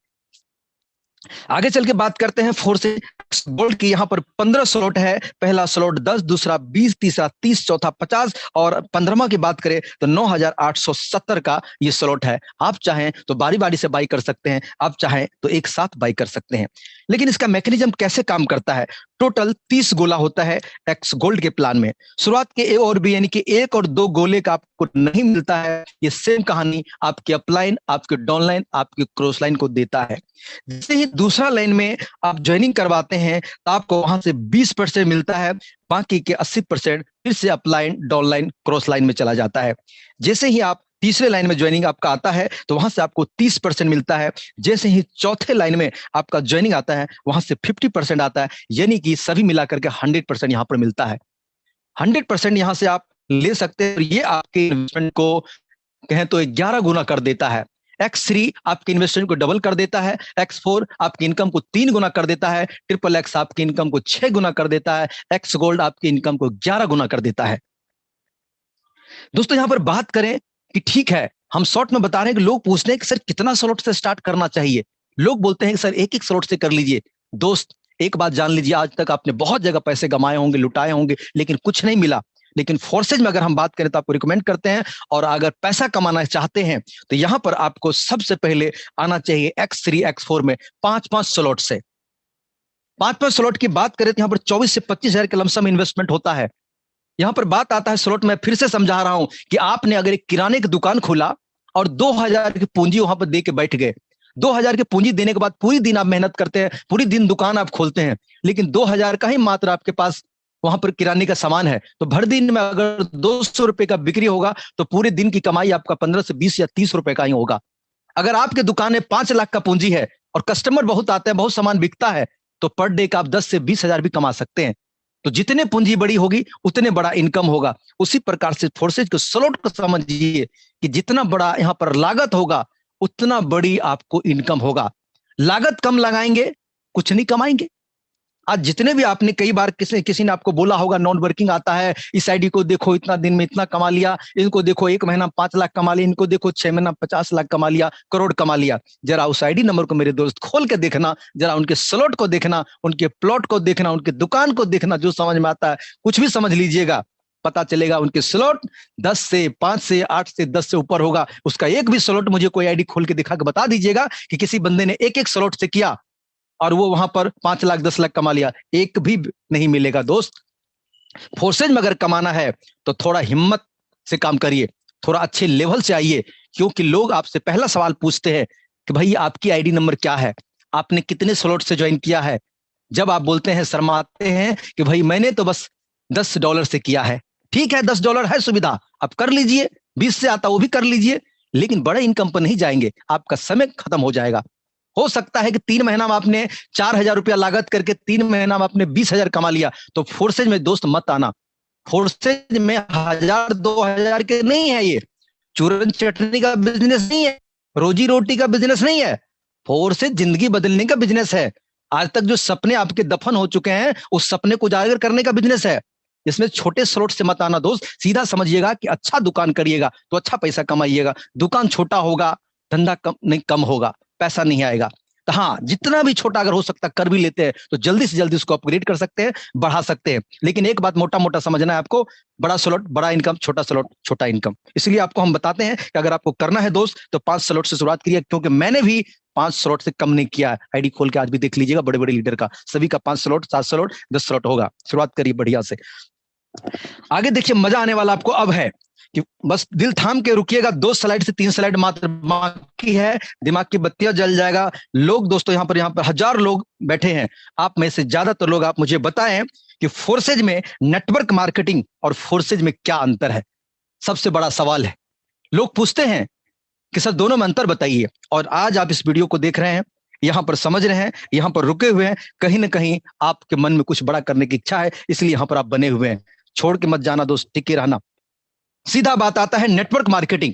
आगे चल के बात करते हैं फोर्सेज गोल्ड की। यहां पर 15 स्लॉट है, पहला स्लॉट 10, दूसरा 20, तीसरा 30, चौथा 50 और 15वां की बात करें तो 9,870 का ये स्लॉट है। आप चाहें तो बारी बारी से बाई कर सकते हैं, आप चाहें तो एक साथ बाई कर सकते हैं। लेकिन इसका मैकेनिज्म कैसे काम करता है? टोटल 30 गोला होता है एक्स गोल्ड के प्लान में। शुरुआत के ए और बी यानी कि 1 और 2 गोले का आपको नहीं मिलता है। ये सेम कहानी आपके अपलाइन, आपके डाउनलाइन, आपके क्रॉस लाइन को देता है। जैसे ही दूसरा लाइन में आप ज्वाइनिंग करवाते हैं, तो आपको वहां से 20% मिलता है, बाकी के 80% फिर से अपलाइन, डाउनलाइन, क्रॉस लाइन में चला जाता है। जैसे ही आप तीसरे लाइन में ज्वाइनिंग आपका आता है, तो वहां से आपको 30% मिलता है। जैसे ही चौथे लाइन में आपका ज्वाइनिंग आता है, वहां से 50% आता है, यानी कि सभी मिलाकर के 100% यहां पर मिलता है। 100% यहां से आप ले सकते हैं और ये आपके इन्वेस्टमेंट को कहें तो 11 गुना कर देता है। X3 आपके इन्वेस्टमेंट को डबल कर देता है, X4 आपकी इनकम को 3 गुना कर देता है, ट्रिपल एक्स आपकी इनकम को 6 गुना कर देता है, एक्स गोल्ड आपकी इनकम को 11 गुना कर देता है। दोस्तों, यहां पर बात करें कि ठीक है, हम शॉर्ट में बता रहे हैं कि लोग पूछते हैं कि सर कितना स्लॉट से स्टार्ट करना चाहिए। लोग बोलते हैं कि सर एक एक स्लॉट से कर लीजिए। दोस्त, एक बात जान लीजिए, आज तक आपने बहुत जगह पैसे कमाए होंगे, लुटाए होंगे, लेकिन कुछ नहीं मिला। लेकिन फोर्सेज में अगर हम बात करें तो आपको रिकमेंड करते हैं, और अगर पैसा कमाना चाहते हैं तो यहां पर आपको सबसे पहले आना चाहिए X3 X4 में 5-5 स्लॉट से। 5-5 स्लॉट की बात करें तो यहां पर 24 से 25 हजार का लमसम इन्वेस्टमेंट होता है। यहां पर बात आता है स्लॉट में, फिर से समझा रहा हूं कि आपने अगर एक किराने की दुकान खोला और 2,000 की पूंजी वहां पर दे के बैठ गए, 2,000 की पूंजी देने के बाद पूरी दिन आप मेहनत करते हैं, पूरी दिन दुकान आप खोलते हैं, लेकिन 2,000 का ही मात्र आपके पास वहां पर किराने का सामान है, तो भर दिन में अगर 200 रुपए का बिक्री होगा तो पूरे दिन की कमाई आपका 15 से 20 या 30 रुपए का ही होगा। अगर आपके दुकान में 5 लाख का पूंजी है और कस्टमर बहुत आते हैं, बहुत सामान बिकता है, तो पर डे का आप 10 से 20,000 भी कमा सकते हैं। तो जितने पूंजी बड़ी होगी उतने बड़ा इनकम होगा। उसी प्रकार से फोर्सेज को स्लॉट को समझिए कि जितना बड़ा यहां पर लागत होगा उतना बड़ी आपको इनकम होगा। लागत कम लगाएंगे कुछ नहीं कमाएंगे। आज जितने भी आपने कई बार किसी ने आपको बोला होगा नॉन वर्किंग आता है, इस आईडी को देखो इतना दिन में इतना कमा लिया, इनको देखो 1 महीना 5 लाख कमा लिया, इनको देखो 6 महीना 50 लाख कमा लिया, करोड़ कमा लिया। जरा उस आईडी नंबर को मेरे दोस्त खोल के देखना, जरा उनके स्लॉट को देखना, उनके प्लॉट को देखना, उनके दुकान को देखना, जो समझ में आता है कुछ भी समझ लीजिएगा, पता चलेगा उनके स्लॉट 10 से 5 से 8 से 10 से ऊपर होगा। उसका एक भी स्लॉट मुझे कोई आईडी खोल के दिखा के बता दीजिएगा कि किसी बंदे ने एक एक स्लॉट से किया और वो वहां पर 5 लाख 10 लाख कमा लिया, एक भी नहीं मिलेगा दोस्त। फोर्सेज में अगर कमाना है तो थोड़ा हिम्मत से काम करिए, थोड़ा अच्छे लेवल से आइए, क्योंकि लोग आपसे पहला सवाल पूछते हैं कि भाई आपकी आईडी नंबर क्या है, आपने कितने स्लॉट से ज्वाइन किया है। जब आप बोलते हैं, शर्माते हैं कि भाई मैंने तो बस $10 से किया है, ठीक है $10 है सुविधा, आप कर लीजिए, 20 से आता वो भी कर लीजिए, लेकिन बड़े इनकम पर नहीं जाएंगे, आपका समय खत्म हो जाएगा। हो सकता है कि 3 महीना में आपने 4,000 रुपया लागत करके 3 महीना में आपने 20,000 कमा लिया, तो फोर्सेज में दोस्त मत आना। फोर्सेज में 1,000-2,000 के नहीं है, ये चूरन चटनी का बिजनेस नहीं है, रोजी रोटी का बिजनेस नहीं है, फोर्सेज जिंदगी बदलने का बिजनेस है। आज तक जो सपने आपके दफन हो चुके हैं उस सपने को उजागर करने का बिजनेस है। इसमें छोटे स्लॉट से मत आना दोस्त, सीधा समझिएगा कि अच्छा दुकान करिएगा तो अच्छा पैसा कमाइएगा। दुकान छोटा होगा, धंधा कम होगा, पैसा नहीं आएगा। तो हाँ, जितना भी छोटा अगर हो सकता कर भी लेते हैं तो जल्दी से जल्दी उसको अपग्रेड कर सकते हैं, बढ़ा सकते हैं। लेकिन एक बात मोटा मोटा समझना है आपको, बड़ा स्लॉट बड़ा इनकम, छोटा स्लॉट छोटा इनकम। इसलिए आपको हम बताते हैं कि अगर आपको करना है दोस्त तो 5 स्लॉट से शुरुआत करिए, क्योंकि मैंने भी 5 स्लॉट से कम नहीं किया है। आईडी खोल के आज भी देख लीजिएगा, बड़े बड़े लीडर का सभी का 5 स्लॉट 7 स्लॉट 10 स्लॉट होगा। शुरुआत करिए बढ़िया से। आगे देखिए, मजा आने वाला आपको अब है कि बस दिल थाम के रुकिएगा, 2 स्लाइड से 3 स्लाइड मात्र बाकी है, दिमाग की बत्तियां जल जाएगा। लोग दोस्तों यहाँ पर 1000 लोग बैठे हैं, आप में से ज्यादातर लोग आप मुझे बताएं कि फोर्सेज में नेटवर्क मार्केटिंग और फोर्सेज में क्या अंतर है। सबसे बड़ा सवाल है, लोग पूछते हैं कि सर दोनों में अंतर बताइए। और आज आप इस वीडियो को देख रहे हैं, यहां पर समझ रहे हैं, यहां पर रुके हुए हैं, कहीं ना कहीं आपके मन में कुछ बड़ा करने की इच्छा है, इसलिए यहां पर आप बने हुए हैं। छोड़ के मत जाना दोस्त, टिके रहना। सीधा बात आता है नेटवर्क मार्केटिंग।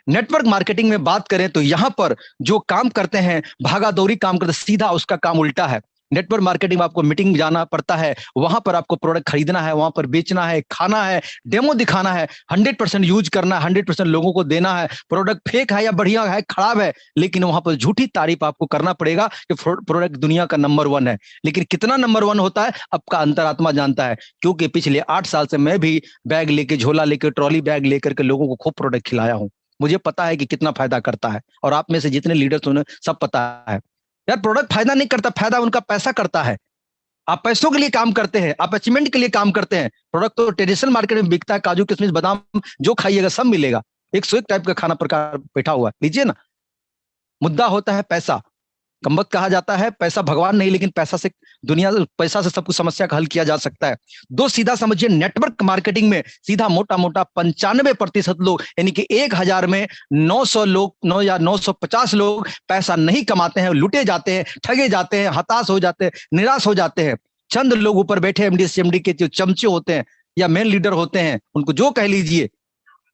नेटवर्क मार्केटिंग में बात करें तो यहां पर जो काम करते हैं, भागा दौड़ी काम करते, सीधा उसका काम उल्टा है। नेटवर्क मार्केटिंग में आपको मीटिंग जाना पड़ता है, वहां पर आपको प्रोडक्ट खरीदना है, वहां पर बेचना है, खाना है, डेमो दिखाना है, 100% यूज करना है, 100% लोगों को देना है। प्रोडक्ट फेक है या बढ़िया है, खराब है, लेकिन वहां पर झूठी तारीफ आपको करना पड़ेगा कि प्रोडक्ट दुनिया का नंबर 1 है। लेकिन कितना नंबर 1 होता है आपका अंतरात्मा जानता है, क्योंकि पिछले 8 साल से मैं भी बैग लेके, झोला लेके, ट्रॉली बैग लेकर के लोगों को खूब प्रोडक्ट खिलाया हूं। मुझे पता है कि कितना फायदा करता है, और आप में से जितने लीडर्स उन्हें सब पता है। यार प्रोडक्ट फायदा नहीं करता, फायदा उनका पैसा करता है। आप पैसों के लिए काम करते हैं, आप अचीवमेंट के लिए काम करते हैं। प्रोडक्ट तो ट्रेडिशनल मार्केट में बिकता है, काजू किशमिश बादाम जो खाइएगा सब मिलेगा, 101 टाइप का खाना प्रकार बैठा हुआ है, लीजिए ना। मुद्दा होता है पैसा। कम्बख्त कहा जाता है, पैसा भगवान नहीं, लेकिन पैसा से सब कुछ समस्या का हल किया जा सकता है। दो सीधा समझिए, नेटवर्क मार्केटिंग में सीधा मोटा मोटा 95% लोग, यानी कि 1000 में 900 लोग, 9 या 950 लोग पैसा नहीं कमाते हैं, लुटे जाते हैं, ठगे जाते हैं, हताश हो जाते हैं, निराश हो जाते हैं। चंद लोग ऊपर बैठे एमडी सीएमडी के जो चमचे होते हैं या मेन लीडर होते हैं, उनको जो कह लीजिए,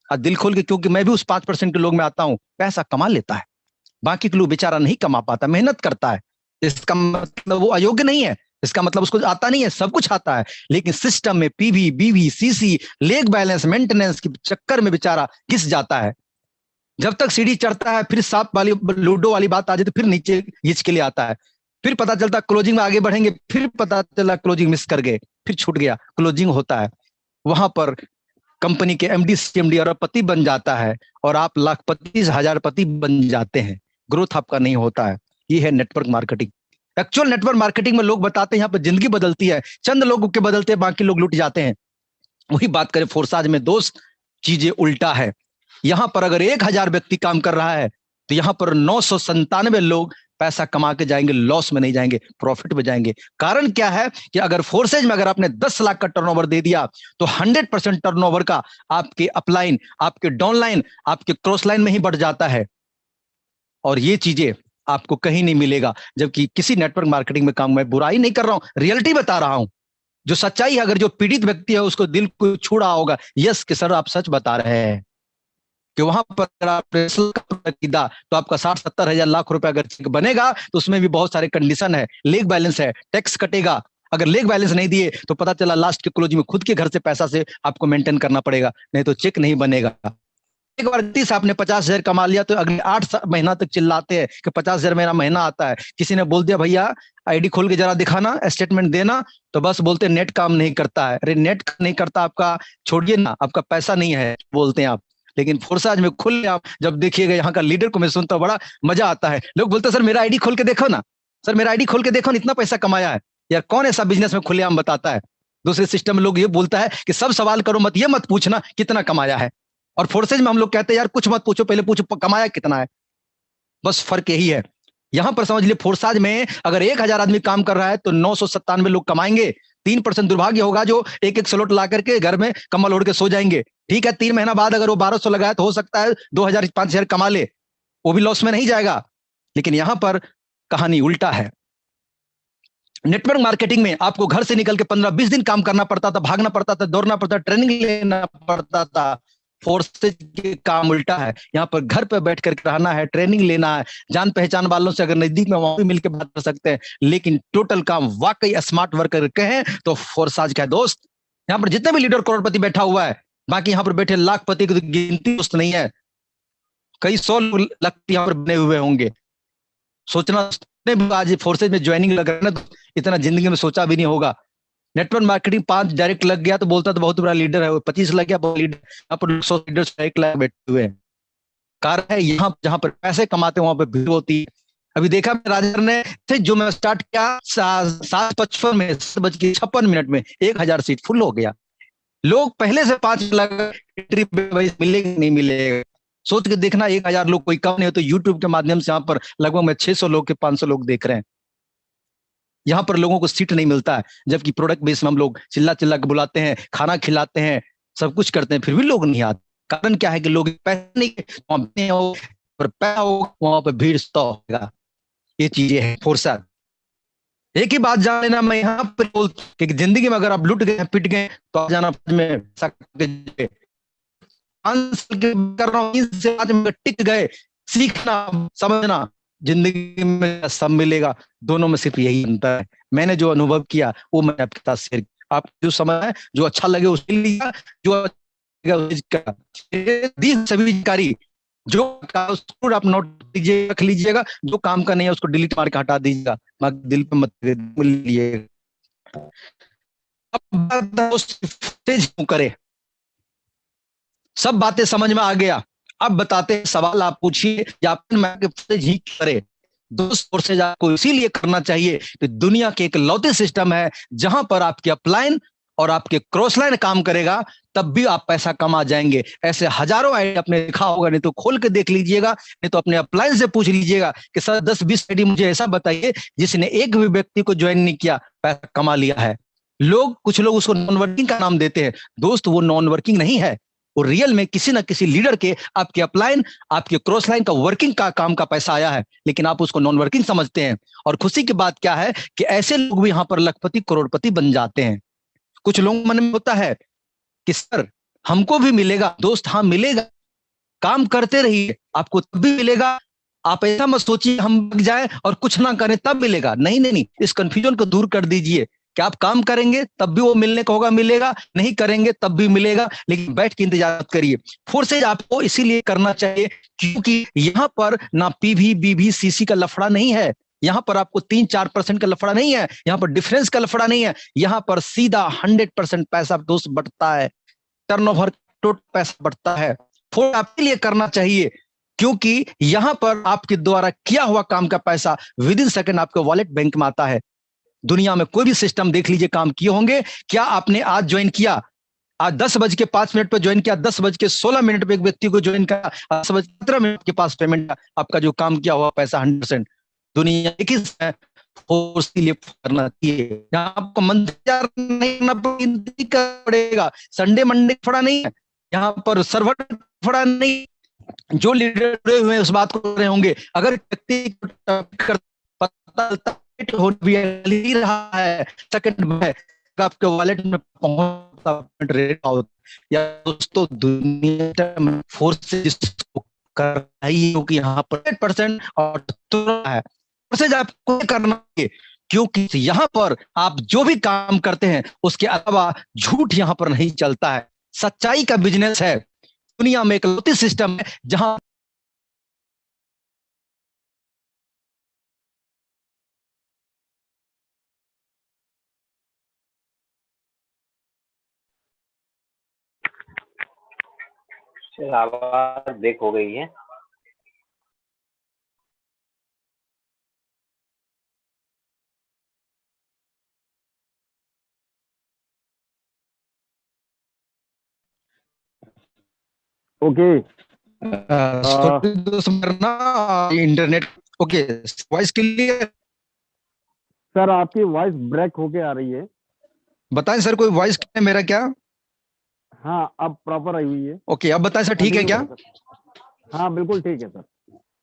दिल खोल के, क्योंकि मैं भी उस 5% के लोग में आता हूं, पैसा कमा लेता है, बाकी के लोग बेचारा नहीं कमा पाता, मेहनत करता है। इसका मतलब वो अयोग्य नहीं है, इसका मतलब उसको आता नहीं है, सब कुछ आता है, लेकिन सिस्टम में पीवी बीवी सीसी लेग बैलेंस मेंटेनेंस के चक्कर में बेचारा घिस जाता है। जब तक सीढ़ी चढ़ता है, फिर सांप वाली लूडो वाली बात आ जाती, फिर नीचे घिंच के लिए आता है। फिर पता चलता क्लोजिंग में आगे बढ़ेंगे, फिर पता चला क्लोजिंग मिस कर गए, फिर छूट गया, क्लोजिंग होता है। वहां पर कंपनी के एमडी सीएमडी अरबपति बन जाता है और आप लाखपति हजारपति बन जाते हैं। ग्रोथ आपका नहीं होता है। ये है network marketing. Actual network marketing में लोग बताते हैं यहाँ पर जिंदगी बदलती है, चंद लोगों के बदलते हैं, बाकी लोग लुट जाते हैं। वही बात करें फोर्साज में दोस्त, चीजें उल्टा है। यहां पर अगर 1000 व्यक्ति काम कर रहा है तो यहां पर 997 लोग पैसा कमा के जाएंगे, लॉस में नहीं जाएंगे, प्रॉफिट में जाएंगे। कारण क्या है कि अगर फोर्सेज में अगर आपने 10 लाख का टर्नओवर दे दिया तो 100% टर्नओवर का आपके अपलाइन, आपके डाउनलाइन, आपके क्रॉस लाइन में ही बढ़ जाता है। और ये चीजें आपको कहीं नहीं मिलेगा। जबकि किसी नेटवर्क मार्केटिंग में काम, मैं बुराई नहीं कर रहा हूं, रियलिटी बता रहा हु। जो सच्चाई है, अगर जो पीड़ित व्यक्ति है उसको दिल को छू रहा होगा, यस कि सर आप सच बता रहे हैं, कि वहां पर तो आपका 60-70 हजार लाख रुपए अगर चेक बनेगा तो उसमें भी बहुत सारे कंडीशन है, लेग बैलेंस है, टैक्स कटेगा। अगर लेग बैलेंस नहीं दिए तो पता चला लास्ट के क्लोज में खुद के घर से पैसा से आपको मेंटेन करना पड़ेगा, नहीं तो चेक नहीं बनेगा। एक बार गलती से आपने 50,000 कमा लिया तो अगले 8 महीना तक चिल्लाते हैं कि 50,000 मेरा महीना आता है। किसी ने बोल दिया भैया आईडी खोल के जरा दिखाना, स्टेटमेंट देना, तो बस बोलते नेट काम नहीं करता है। अरे नेट नहीं करता आपका छोड़िए ना, आपका पैसा नहीं है बोलते हैं आप। लेकिन फोर्साज में खुल आप जब देखिएगा, यहाँ का लीडर को मैं सुनता हूं, बड़ा मजा आता है। लोग बोलते सर मेरा आईडी खोल के देखो ना, सर मेरा आईडी खोल के देखो ना, इतना पैसा कमाया है। यार कौन ऐसा बिजनेस में खुलेआम बताता है? दूसरे सिस्टम में लोग ये बोलता है कि सब सवाल करो मत, ये मत पूछना कितना कमाया है। और फोर्सेज में हम लोग कहते हैं यार कुछ मत पूछो, पहले पूछो कमाया कितना है। बस फर्क यही है। यहां पर समझ लिए फोर्साज में अगर 1000 आदमी काम कर रहा है तो 997 लोग कमाएंगे। 3% दुर्भाग्य होगा जो एक एक स्लॉट ला करके घर में कम्बल ओढ़ के सो जाएंगे। ठीक है, 3 महीना बाद अगर वो 1200 लगाया तो हो सकता है 2000-5000 कमा ले, वो भी लॉस में नहीं जाएगा। लेकिन यहां पर कहानी उल्टा है। नेटवर्क मार्केटिंग में आपको घर से निकल के 15-20 दिन काम करना पड़ता था, भागना पड़ता था, दौड़ना पड़ता था, ट्रेनिंग लेना पड़ता था। फोर्सेज के काम उल्टा है। यहाँ पर घर पर बैठ कर रहना है, ट्रेनिंग लेना है, जान पहचान वालों से अगर नजदीक में वहां भी मिलकर बात कर सकते हैं। लेकिन टोटल काम वाकई स्मार्ट वर्कर कहें तो फोर्साज का दोस्त। यहाँ पर जितने भी लीडर करोड़पति बैठा हुआ है, बाकी यहाँ पर बैठे लाखपति की गिनती दोस्त नहीं है, कई 100 लाख यहाँ पर बने हुए होंगे। सोचना आज फोर्सेज में ज्वाइनिंग लग रहा है ना, इतना जिंदगी में सोचा भी नहीं होगा। नेटवर्क मार्केटिंग 5 डायरेक्ट लग गया तो बोलता तो बहुत बड़ा लीडर है, 25 लग गया बहुत लीडर। यहाँ पर 100 लीडर 1 लाख बैठे हुए हैं। कारण है यहाँ जहां पर पैसे कमाते वहां पर भीड़ होती है। अभी देखा राजा ने जो मैं स्टार्ट किया 7:55 में 7:56 में 1000 सीट फुल हो गया। लोग पहले से 5 लाख मिलेगा नहीं मिलेगा सोच के देखना। 1000 लोग कोई कम नहीं हो तो यूट्यूब के माध्यम से यहाँ पर लगभग में 600 लोग के 500 लोग देख रहे हैं। यहाँ पर लोगों को सीट नहीं मिलता है, जबकि प्रोडक्ट बेस में हम लोग चिल्ला चिल्ला के बुलाते हैं, खाना खिलाते हैं, सब कुछ करते हैं, फिर भी लोग नहीं आते। कारण क्या है कि लोग पैसे नहीं वहां पर भीड़ होगा। ये चीजें हैं फोर्सा। एक ही बात जान लेना, मैं यहाँ पर बोल कि जिंदगी में अगर आप लुट गए पिट गए तो आप जाना में 5 साल के टिक गए, सीखना समझना, जिंदगी में सब मिलेगा। दोनों में सिर्फ यही अंतर है। मैंने जो अनुभव किया वो मैं आपके साथ शेयर किया। आप जो समय है जो अच्छा लगे उसके लिए, जो सभी जानकारी जो आप नोट लीजिए, रख लीजिएगा। जो काम का नहीं है उसको डिलीट मार के हटा दीजिएगा, दिल पे मत लीजिएगा। करे सब बातें समझ में आ गया। अब बताते हैं, सवाल आप पूछिए या ही करे। दोस्त फोर्सेज आपको इसीलिए करना चाहिए कि दुनिया के एक लौते सिस्टम है जहां पर आपके अपलाइन और आपके क्रॉस लाइन काम करेगा, तब भी आप पैसा कमा जाएंगे। ऐसे हजारों आईडी आपने देखा होगा, नहीं तो खोल के देख लीजिएगा, नहीं तो अपने अपलाइन से पूछ लीजिएगा कि सर 10-20 आईडी मुझे ऐसा बताइए जिसने एक भी व्यक्ति को ज्वाइन नहीं किया पैसा कमा लिया है। कुछ लोग उसको नॉन वर्किंग का नाम देते हैं। दोस्त वो नॉन वर्किंग नहीं है, और रियल में किसी ना किसी लीडर के आपके अपलाइन आपके क्रॉस लाइन का वर्किंग का काम का पैसा आया है, लेकिन आप उसको नॉन वर्किंग समझते हैं। और खुशी की बात क्या है कि ऐसे लोग भी यहाँ पर लखपति करोड़पति बन जाते हैं। कुछ लोग मन में होता है कि सर हमको भी मिलेगा। दोस्त हाँ मिलेगा, काम करते रहिए, आपको तब भी मिलेगा। आप ऐसा मत सोचिए हम लग जाए और कुछ ना करें तब मिलेगा। नहीं नहीं नहीं, इस कंफ्यूजन को दूर कर दीजिए कि आप काम करेंगे तब भी वो मिलने को होगा, मिलेगा, नहीं करेंगे तब भी मिलेगा, लेकिन बैठ के इंतजार करिए। फोर्सेज आपको इसीलिए करना चाहिए क्योंकि यहाँ पर ना पीवी बीवी सीसी का लफड़ा नहीं है। यहाँ पर आपको 3-4% का लफड़ा नहीं है, यहाँ पर डिफरेंस का लफड़ा नहीं है। यहाँ पर सीधा 100% पैसा दोस्त बढ़ता है, टर्नओवर टोटल पैसा बढ़ता है। फोर्स आपके लिए करना चाहिए क्योंकि यहाँ पर आपके द्वारा किया हुआ काम का पैसा विद इन सेकंड आपके वॉलेट बैंक में आता है। दुनिया में कोई भी सिस्टम देख लीजिए काम किए होंगे। क्या आपने आज ज्वाइन किया, आज 10:05 पे ज्वाइन किया, 10:16 पे एक व्यक्ति को ज्वाइन किया, 10:17 के पास पेमेंट, आपका जो काम किया हुआ पैसा 100%। दुनिया एक ही फोर्स के लिए करना चाहिए। यहाँ आपको मंदिर नहीं करना पड़ेगा, संडे मंडे थोड़ा नहीं है, यहाँ पर सर्वर थोड़ा नहीं, जो लीडर जुड़े हुए हैं उस बात को कर रहे होंगे। अगर व्यक्ति पता ही रहा है सेकंड में आपके वॉलेट में पहुंचता या दोस्तों, दुनिया फोर्सेस कर रही हो कि यहाँ पर 100% और है आपको करना है, क्योंकि यहाँ पर आप जो भी काम करते हैं उसके अलावा झूठ यहाँ पर नहीं चलता है। सच्चाई का बिजनेस है। दुनिया में एक सिस्टम है जहां आवाज ब्रेक हो गई है। Okay internet okay, voice clear? Sir आपकी वॉइस ब्रेक होके आ रही है। बताएं सर, कोई वॉइस है मेरा क्या? हाँ अब प्रॉपर आई हुई है। ओके, अब बताएं सर, ठीक है क्या? हाँ बिल्कुल ठीक है sir.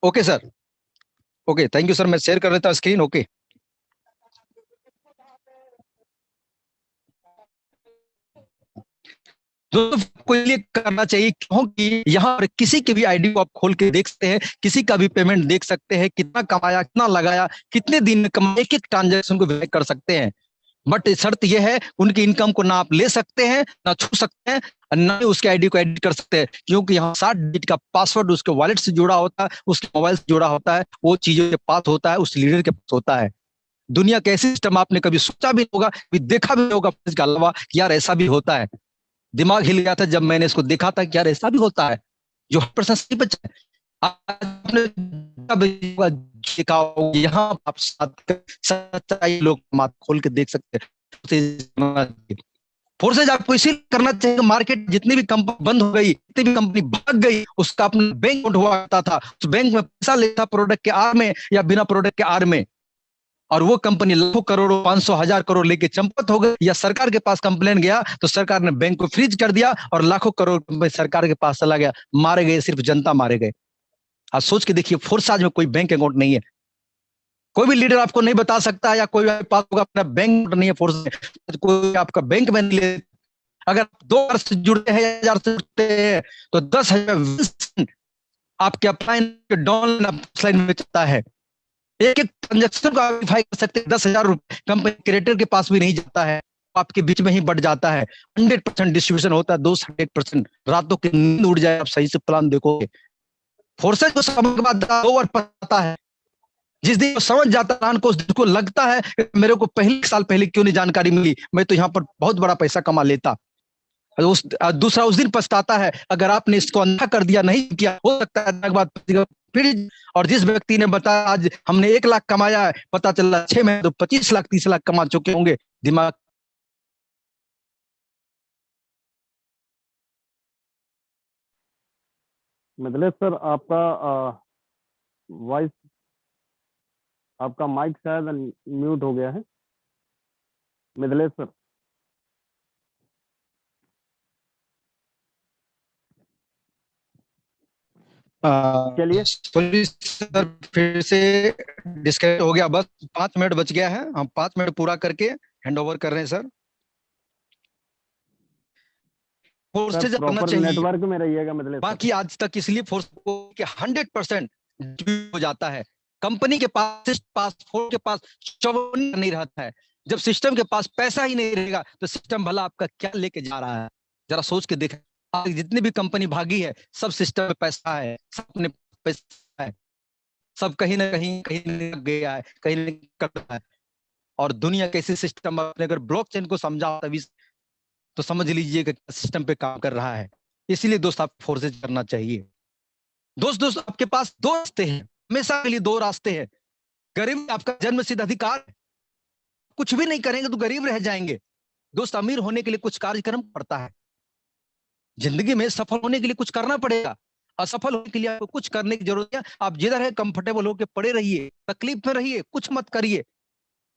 Okay sir, okay, thank you sir. मैं शेयर कर देता हूं स्क्रीन। ओके, दोस्तों लिए करना चाहिए, क्योंकि यहाँ पर किसी की भी आईडी को आप खोल के देख सकते हैं, किसी का भी पेमेंट देख सकते हैं, कितना कमाया, कितना लगाया, कितने दिन में कमाया, एक एक ट्रांजेक्शन को वेरीफाई कर सकते हैं। बट शर्त यह है, उनकी इनकम को ना आप ले सकते हैं, ना छू सकते हैं, ना ही उसके आईडी को एडिट कर सकते हैं, क्योंकि यहाँ 7 डिजिट का पासवर्ड उसके वॉलेट से जुड़ा होता है, उसके मोबाइल से जुड़ा होता है, वो चीजों के पास होता है, उस लीडर के पास होता है। दुनिया का ऐसी सिस्टम आपने कभी सोचा भी होगा, कभी देखा भी होगा इसके अलावा कि यार ऐसा भी होता है। दिमाग हिल गया था जब मैंने इसको देखा था कि यार ऐसा भी होता है, जो 100% बचा है। आपने देखा होगा, यहाँ आप सच्चाई लोग माथ खोल के देख सकते हैं। फोर्सेज आपको इसीलिए करना चाहिए, मार्केट जितनी भी कंपनी बंद हो गई, जितनी भी कंपनी भाग गई, उसका अपना बैंक हुआ करता था, उस बैंक में पैसा लेता प्रोडक्ट के आर में या बिना प्रोडक्ट के आर में, और वो कंपनी लाखों करोड़ों 500 हजार करोड़ लेके चंपत हो गई, या सरकार के पास कंप्लेन गया तो सरकार ने बैंक को फ्रीज कर दिया और लाखों करोड़ सरकार के पास चला गया, मारे गए, सिर्फ जनता मारे गए। आज सोच के देखिए, फोर्साज में कोई बैंक अकाउंट नहीं है, कोई भी लीडर आपको नहीं बता सकता, या कोई पास होगा अपना बैंक नहीं है फोर्स में, कोई आपका बैंक में नहीं ले। अगर 2,000 से जुड़ते हैं, 1,000 से जुड़ते हैं, तो 10,000 आपके अपलाइन डाउन में चलता है। एक एक ट्रांजेक्शन को आप वेरीफाई कर सकते हैं। 10,000 रुपए कंपनी क्रिएटर के पास भी नहीं जाता है, आपके बीच में ही बढ़ जाता है। 100% डिस्ट्रीब्यूशन होता है, 200%। रातों की नींद उड़ जाए, आप सही से प्लान देखोगे। फोर्सेज को समझ के बाद 2 बार पता है, जिस दिन समझ जाता है को, उस दिन को लगता है मेरे को पहले साल पहले क्यों नहीं जानकारी मिली, मैं तो यहाँ पर बहुत बड़ा पैसा कमा लेता। दूसरा उस दिन पछताता है, अगर आपने इसको अंधा कर दिया, नहीं किया, हो सकता है फिर। और जिस व्यक्ति ने बताया आज हमने 1 लाख कमाया है, पता चला 6 महीने तो 25 लाख 30 लाख कमा चुके होंगे। दिमाग मतलब सर आपका वॉइस, आपका माइक शायद म्यूट हो गया है मिथिलेश सर। चलिए सर, फिर से डिस्कनेक्ट हो गया, बस 5 मिनट बच गया है, हम 5 मिनट पूरा करके हैंड ओवर कर रहे हैं सर। फोर्सेज करना चाहिए, नेटवर्क में रहिएगा मिथिलेश। बाकी आज तक इसलिए फोर्स को 100% हो जाता है। कंपनी के पास पासपोर्ट के पास 54 नहीं रहता है। जब सिस्टम के पास पैसा ही नहीं रहेगा तो सिस्टम भला आपका क्या लेके जा रहा है, जरा सोच के देखें। जितनी भी कंपनी भागी है, सब सिस्टम में पैसा है, सब अपने पैसा है, सब कहीं ना कहीं गया है, कहीं ना करता है। और दुनिया कैसे सिस्टम, अपने अगर ब्लॉकचेन को समझा तभी तो समझ लीजिए कि सिस्टम पे काम कर रहा है। इसीलिए दोस्त आप फोर्सेज करना चाहिए। दोस्त आपके पास 2 रास्ते हैं, हमेशा के लिए 2 रास्ते हैं। गरीब आपका जन्म सिद्ध अधिकार, कुछ भी नहीं करेंगे तो गरीब रह जाएंगे। दोस्त, अमीर होने के लिए कुछ कार्यक्रम पड़ता है, जिंदगी में सफल होने के लिए कुछ करना पड़ेगा। असफल होने के लिए आपको कुछ करने की जरूरत है। आप जिधर है कंफर्टेबल होकर पड़े रहिए, तकलीफ में रहिए, कुछ मत करिए,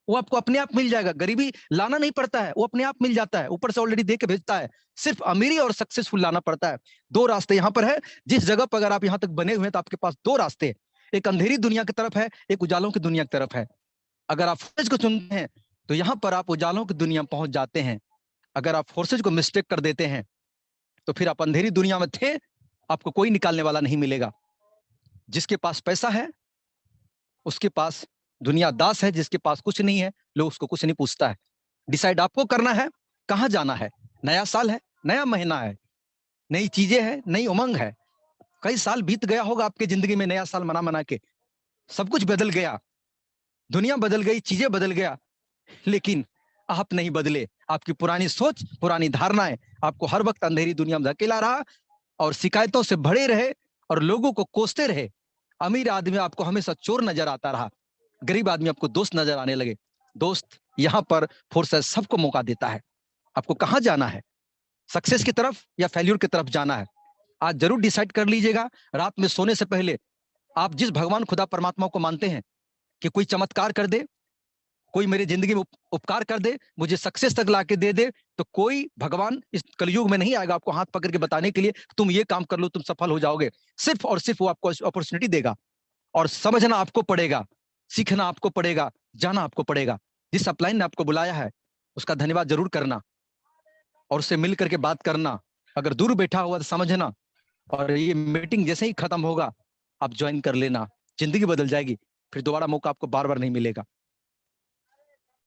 वो आपको अपने आप मिल जाएगा। गरीबी लाना नहीं पड़ता है, वो अपने आप मिल जाता है, ऊपर से ऑलरेडी दे के भेजता है। सिर्फ अमीरी और सक्सेसफुल लाना पड़ता है। दो रास्ते यहाँ पर है। जिस जगह पर अगर आप यहाँ तक बने हुए हैं तो आपके पास दो रास्ते हैं, एक अंधेरी दुनिया की तरफ है, एक उजालों की दुनिया की तरफ है। अगर आप फोर्सेज को चुनते हैं तो यहाँ पर आप उजालों की दुनिया में पहुंच जाते हैं। अगर आप फोर्सेज को मिस्टेक कर देते हैं तो फिर आप अंधेरी दुनिया में थे, आपको कोई निकालने वाला नहीं मिलेगा। जिसके पास पैसा है उसके पास दुनिया दास है, जिसके पास कुछ नहीं है लोग उसको कुछ नहीं पूछता है। डिसाइड आपको करना है कहां जाना है। नया साल है, नया महीना है, नई चीजें हैं, नई उमंग है। कई साल बीत गया होगा आपके जिंदगी में, नया साल मना मना के सब कुछ बदल गया, दुनिया बदल गई, चीजें बदल गया, लेकिन आप नहीं बदले। आपकी पुरानी सोच, पुरानी धारणाएं आपको हर वक्त अंधेरी दुनिया में धकेला रहा और शिकायतों से भरे रहे और लोगों को कोसते रहे। अमीर आदमी आपको हमेशा चोर नजर आता रहा, गरीब आदमी आपको दोस्त नजर आने लगे। दोस्त यहाँ पर फोर्सेस सबको मौका देता है। आपको कहां जाना है, सक्सेस की तरफ या फेल्यूर की तरफ जाना है, आज जरूर डिसाइड कर लीजिएगा। रात में सोने से पहले आप जिस भगवान खुदा परमात्मा को मानते हैं कि कोई चमत्कार कर दे, कोई मेरी जिंदगी में उपकार कर दे, मुझे सक्सेस तक लाके दे दे, तो कोई भगवान इस कलयुग में नहीं आएगा आपको हाथ पकड़ के बताने के लिए तुम ये काम कर लो तुम सफल हो जाओगे। सिर्फ और सिर्फ वो आपको अपॉर्चुनिटी देगा और समझना आपको पड़ेगा, सीखना आपको पड़ेगा, जाना आपको पड़ेगा। जिस अपलाइन ने आपको बुलाया है उसका धन्यवाद जरूर करना और उससे मिल करके बात करना। अगर दूर बैठा हुआ तो समझना, और ये मीटिंग जैसे ही खत्म होगा आप ज्वाइन कर लेना, जिंदगी बदल जाएगी। फिर दोबारा मौका आपको बार बार नहीं मिलेगा।